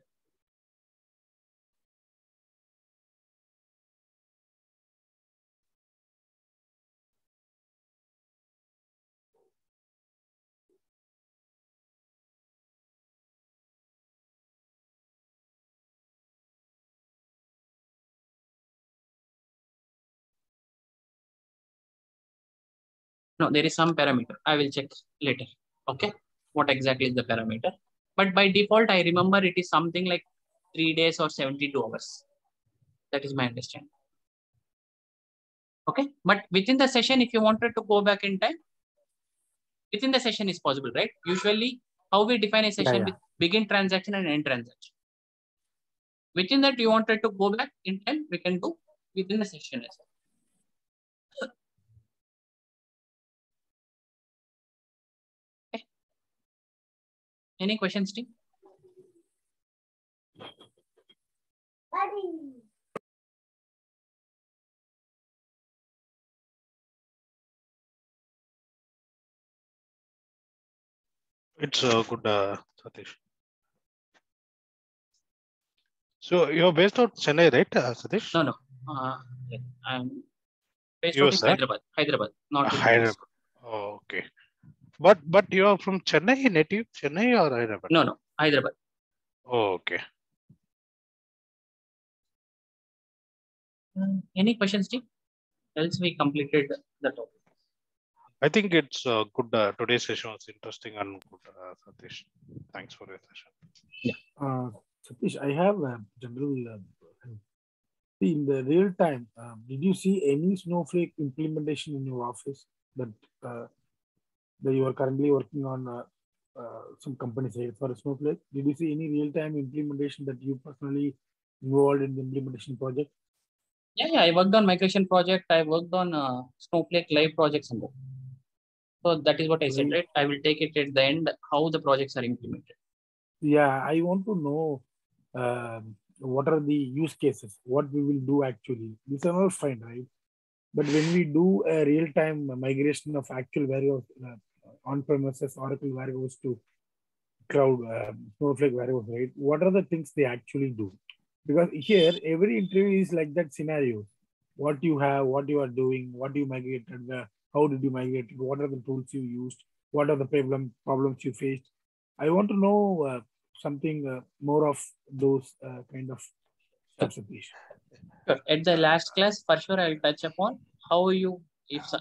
No, there is some parameter. I will check later. Okay. What exactly is the parameter? But by default, I remember it is something like 3 days or 72 hours. That is my understanding. Okay. But within the session, if you wanted to go back in time, within the session is possible, right? Usually, how we define a session with begin transaction and end transaction. Within that, you wanted to go back in time, we can do within the session as well. Okay. Any questions, team? It's good, Satish. So you're based out Chennai, right, Satish? No. I'm based out in Hyderabad, not in Hyderabad. Oh, okay. But you are from Chennai, native Chennai or Hyderabad? No, Hyderabad. Oh, okay. Any questions, team? Else we completed the topic. I think it's good. Today's session was interesting and good, Satish. Thanks for your session. Yeah. Satish, I have a general. In the real time, did you see any Snowflake implementation in your office that you are currently working on? Some companies say for Snowflake. Did you see any real time implementation that you personally involved in the implementation project? Yeah. I worked on migration project. I worked on Snowflake live projects and all. So that is what I said, right? I will take it at the end, how the projects are implemented. Yeah, I want to know what are the use cases, what we will do actually. These are all fine, right? But when we do a real-time migration of actual warehouse, on-premises Oracle warehouse to cloud, Snowflake warehouse, right? What are the things they actually do? Because here, every interview is like that scenario. What you have, what you are doing, what you migrated, how did you migrate, what are the tools you used, what are the problems you faced. I want to know something more of those kind of steps, Satish. Sure. At the last class, for sure, I will touch upon how you,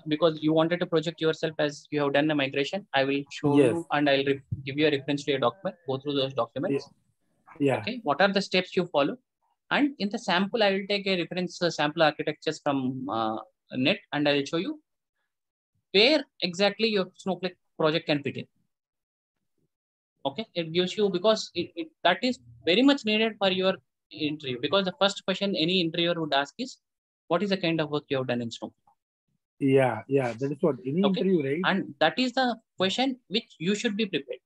because you wanted to project yourself as you have done the migration, I will show you and I'll give you a reference to a document, go through those documents. Yeah. Okay. What are the steps you follow? And in the sample, I will take a reference sample architectures from net and I will show you where exactly your Snowflake project can fit in. Okay. It gives you, because that is very much needed for your interview, because the first question any interviewer would ask is, what is the kind of work you have done in Snowflake? Yeah, that is what any interview, right? And that is the question which you should be prepared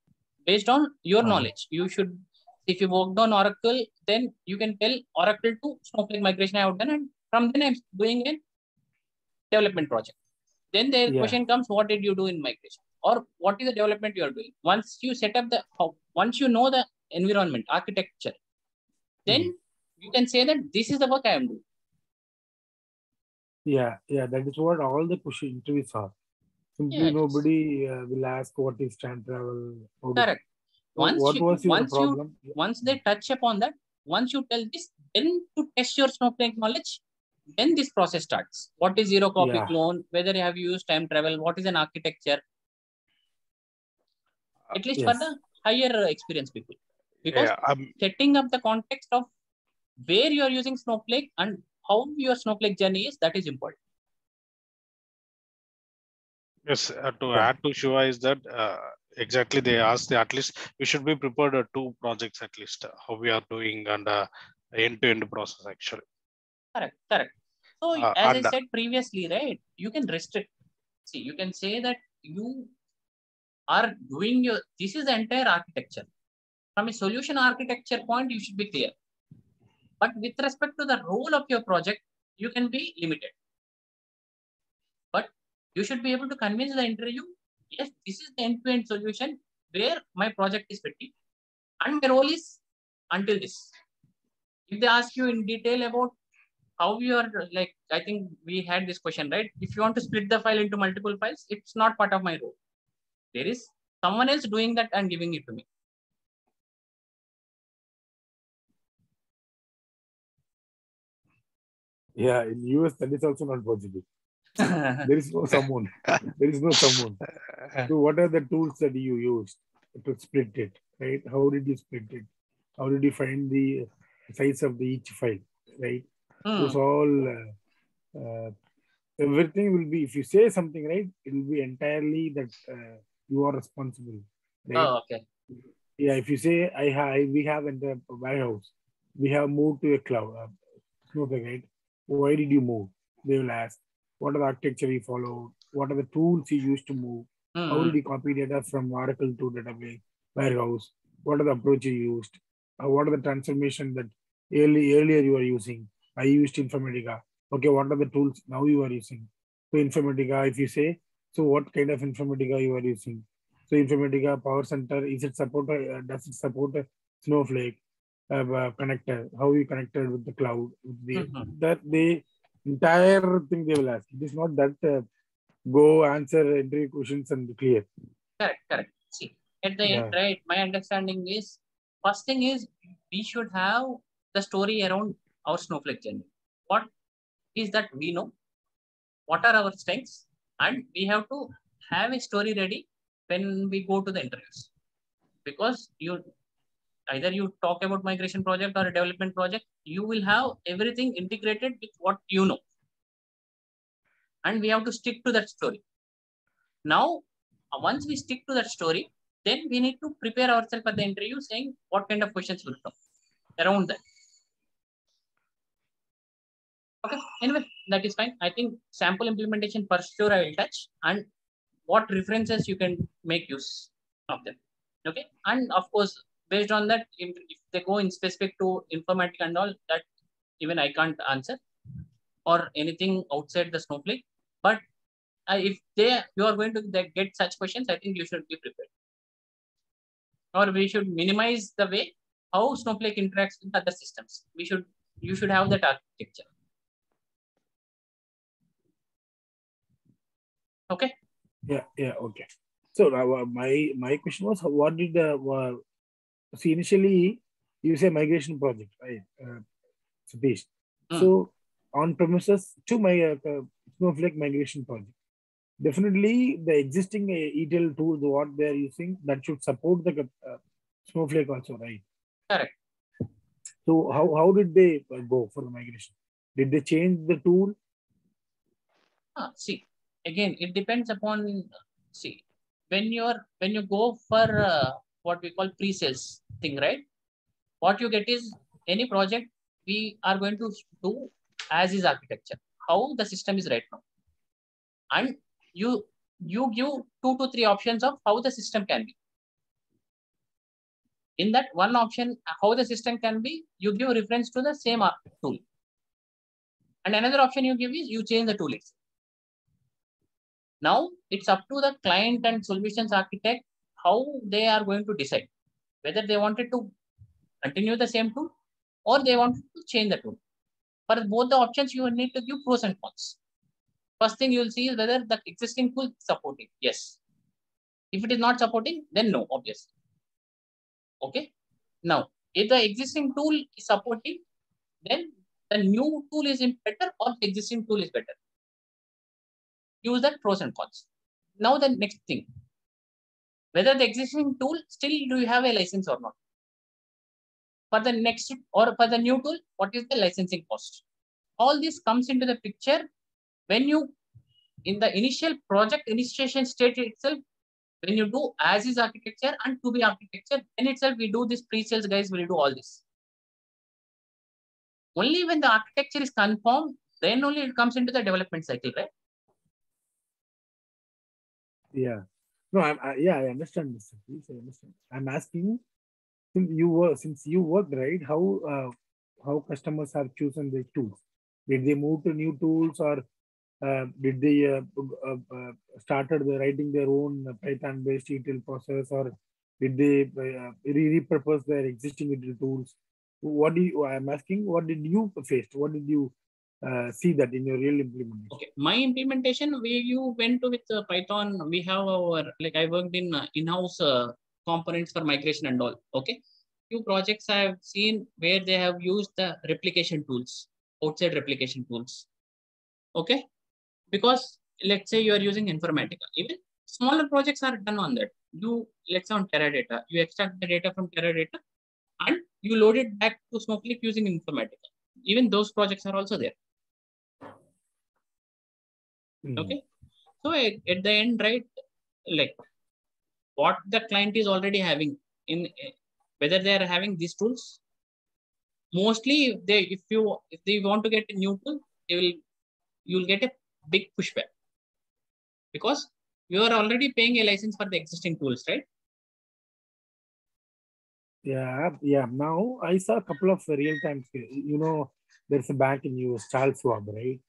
based on your knowledge. You should, if you worked on Oracle, then you can tell Oracle to Snowflake migration I have done, and from then I'm doing a development project. Then the question comes, what did you do in migration, or what is the development you are doing? Once you set up the, once you know the environment architecture, then you can say that this is the work I am doing. Yeah, that is what all the question interviews are. Simply nobody will ask what is time travel. Correct. What was your problem? Once they touch upon that, once you tell this, then to test your Snowflake knowledge, then this process starts. What is zero copy clone? Whether you have used time travel? What is an architecture? At least for the higher experience people, because setting up the context of where you are using Snowflake and how your Snowflake journey is, that is important. Yes, to add to Shiva is that exactly they asked at least we should be prepared 2 projects at least how we are doing and end-to-end process actually. Correct. So as I said previously, right, you can restrict. See, you can say that you are doing your, this is the entire architecture. From a solution architecture point, you should be clear. But with respect to the role of your project, you can be limited. But you should be able to convince the interview, yes, this is the end-to-end solution where my project is fitting, and my role is until this. If they ask you in detail about how you are, like, I think we had this question, right? If you want to split the file into multiple files, it's not part of my role. There is someone else doing that and giving it to me. Yeah, in US, that is also not possible. There is no someone. There is no someone. So what are the tools that you used to split it, right? How did you split it? How did you find the size of each file, right? Those all, everything will be, if you say something, right, it will be entirely that you are responsible, right? Oh, okay. Yeah, if you say, we have in the warehouse, we have moved to a cloud, Snowflake, right? Why did you move? They will ask, what are the architecture you followed? What are the tools you used to move? How did you copy data from Oracle to database warehouse? What are the approach you used? What are the transformation that earlier you were using? I used Informatica. Okay, what are the tools now you are using? So Informatica, if you say, so what kind of Informatica you are using? So Informatica Power Center, is it support? Does it support Snowflake connector? How you connected with the cloud? That the entire thing they will ask. It is not that go answer entry questions and clear. Correct. See, at the end, right, my understanding is, first thing is, we should have the story around our Snowflake journey. What is that we know? What are our strengths? And we have to have a story ready when we go to the interviews. Because either you talk about migration project or a development project, you will have everything integrated with what you know. And we have to stick to that story. Now, once we stick to that story, then we need to prepare ourselves for the interview saying what kind of questions will come around that. Okay, anyway, that is fine. I think sample implementation for sure I will touch, and what references you can make use of them. Okay, and of course, based on that, if they go in specific to informatica and all, that even I can't answer, or anything outside the Snowflake. But if you are going to get such questions, I think you should be prepared. Or we should minimize the way how Snowflake interacts with other systems. You should have that architecture. Okay. Yeah. Okay. So my question was, what did see, initially you say migration project, right? Satish. Hmm. So on premises to my Snowflake migration project. Definitely, the existing ETL tools what they are using that should support the Snowflake also, right? Correct. So how did they go for the migration? Did they change the tool? See, again, it depends upon, see, when you go for what we call pre-sales thing, right? What you get is any project we are going to do as is architecture, how the system is right now. And you give 2 to 3 options of how the system can be. In that one option, how the system can be, you give reference to the same tool. And another option you give is you change the tool itself. Now it's up to the client and solutions architect how they are going to decide whether they wanted to continue the same tool or they want to change the tool. For both the options, you need to give pros and cons. First thing you will see is whether the existing tool is supporting. Yes. If it is not supporting, then no, obviously. Okay. Now, if the existing tool is supporting, then the new tool is better or the existing tool is better. Use that pros and cons. Now the next thing, whether the existing tool still do you have a license or not. For the next or for the new tool, what is the licensing cost? All this comes into the picture when you, in the initial project initiation state itself, when you do as is architecture and to be architecture, then itself we do this pre-sales guys will do all this. Only when the architecture is confirmed, then only it comes into the development cycle, right? Yeah. No, I understand this. Please, I understand. I'm asking, since you worked, right, how customers have chosen the tools? Did they move to new tools or did they started writing their own Python-based ETL process, or did they repurpose their existing ETL tools? What do you? I'm asking, what did you face? What did you see that in your real implementation? Okay, my implementation, you went to with Python. We have our, like I worked in in-house components for migration and all. Okay, few projects I have seen where they have used the replication tools, outside replication tools. Okay, because let's say you are using Informatica, even smaller projects are done on that. You, let's say on Teradata, you extract the data from Teradata and you load it back to Snowflake using Informatica. Even those projects are also there. Okay, so at the end, right, like what the client is already having in whether they are having these tools, mostly if they want to get a new tool, you'll get a big pushback because you are already paying a license for the existing tools, right? Yeah. Now I saw a couple of real-time. There's a bank in US, Charles Schwab, right?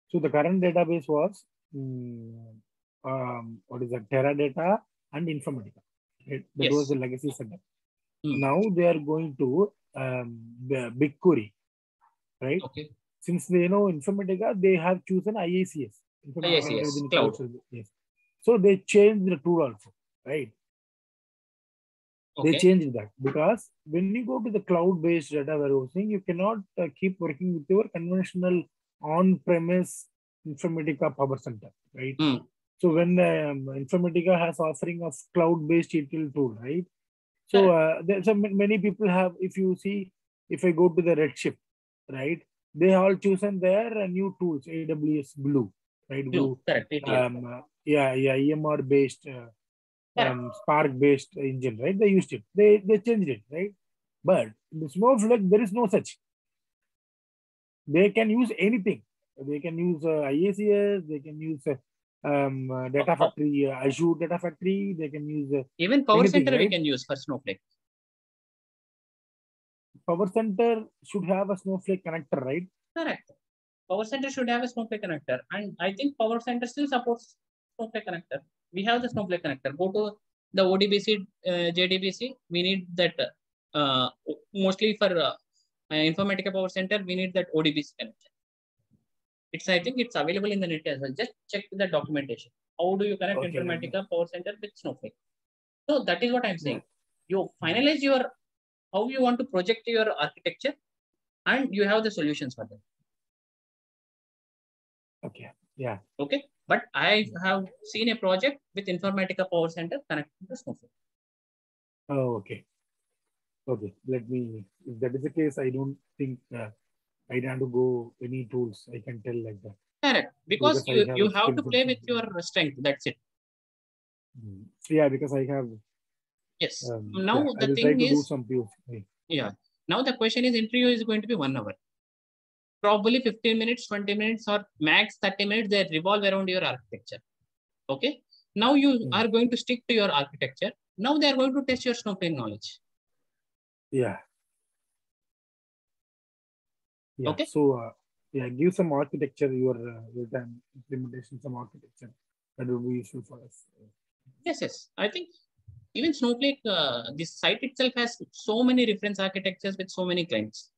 So the current database was what is that? Teradata and Informatica. Right? That was the legacy setup. Now they are going to the BigQuery, right? Okay. Since they know Informatica, they have chosen IACS. IACS cloud. Yes. So they changed the tool also, right? Okay. They changed that because when you go to the cloud-based data warehousing, you cannot keep working with your conventional on-premise Informatica Power Center, right? So when Informatica has offering of cloud-based ETL tool, right? So there's many people have. If you see, if I go to the Redshift, right? They all chosen their new tools, AWS Glue, right? Glue, correct. EMR-based. Spark-based engine, right? They used it. They changed it, right? But in the Snowflake, there is no such. They can use anything. They can use IACS. They can use Data Factory, Azure Data Factory. They can use even Power Center, right? We can use for Snowflake. Power Center should have a Snowflake connector, right? Correct. Power Center should have a Snowflake connector, and I think Power Center still supports Snowflake connector. We have the Snowflake connector. Go to the ODBC, JDBC. We need that mostly for Informatica Power Center. We need that ODBC connector. I think it's available in the net as well. Just check the documentation. How do you connect Informatica Power Center with Snowflake? So that is what I'm saying. You finalize your how you want to project your architecture, and you have the solutions for that. Okay. Yeah. Okay. But I have seen a project with Informatica Power Center connected to Snowflake. Oh, okay. Okay. Let me, if that is the case, I don't think I have to go any tools. I can tell like that. Correct. Because you have to play with your something. strength. That's it. Yeah, because I have. Yes. Now I the will thing try to do is, some POC. yeah. Now the question is, interview is going to be 1 hour. Probably 15 minutes, 20 minutes, or max 30 minutes, they revolve around your architecture. Okay. Now you are going to stick to your architecture. Now they are going to test your Snowflake knowledge. Yeah. Yeah. Okay. So, yeah, give some architecture, your time implementation, some architecture that will be useful for us. Yes, yes. I think even Snowflake, this site itself has so many reference architectures with so many clients.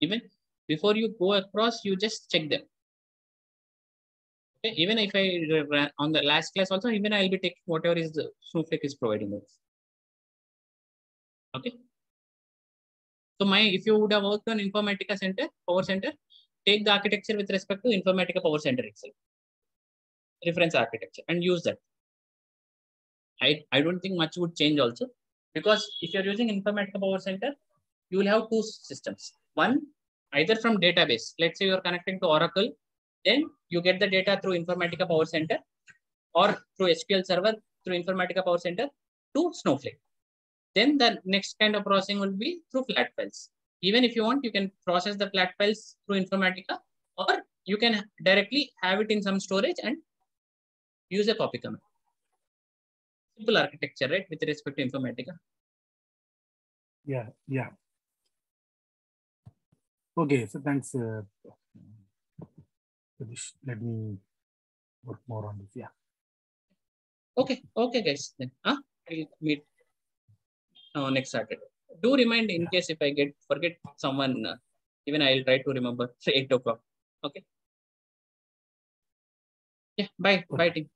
Even before you go across, you just check them. Okay. Even if I ran on the last class also, even I'll be taking whatever is the Snowflake is providing us. Okay. So if you would have worked on Informatica Center, Power Center, take the architecture with respect to Informatica Power Center itself, reference architecture, and use that. I don't think much would change also, because if you're using Informatica Power Center, you will have two systems. One, either from database. Let's say you're connecting to Oracle, then you get the data through Informatica Power Center, or through SQL Server through Informatica Power Center to Snowflake. Then the next kind of processing will be through flat files. Even if you want, you can process the flat files through Informatica, or you can directly have it in some storage and use a copy command. Simple architecture, right, with respect to Informatica. Yeah, yeah. Okay, so thanks. Let me work more on this. Yeah. Okay, guys. Then, we'll meet next Saturday. Do remind in case if I forget someone. Even I'll try to remember 8 o'clock. Okay. Yeah. Bye. Bye, team.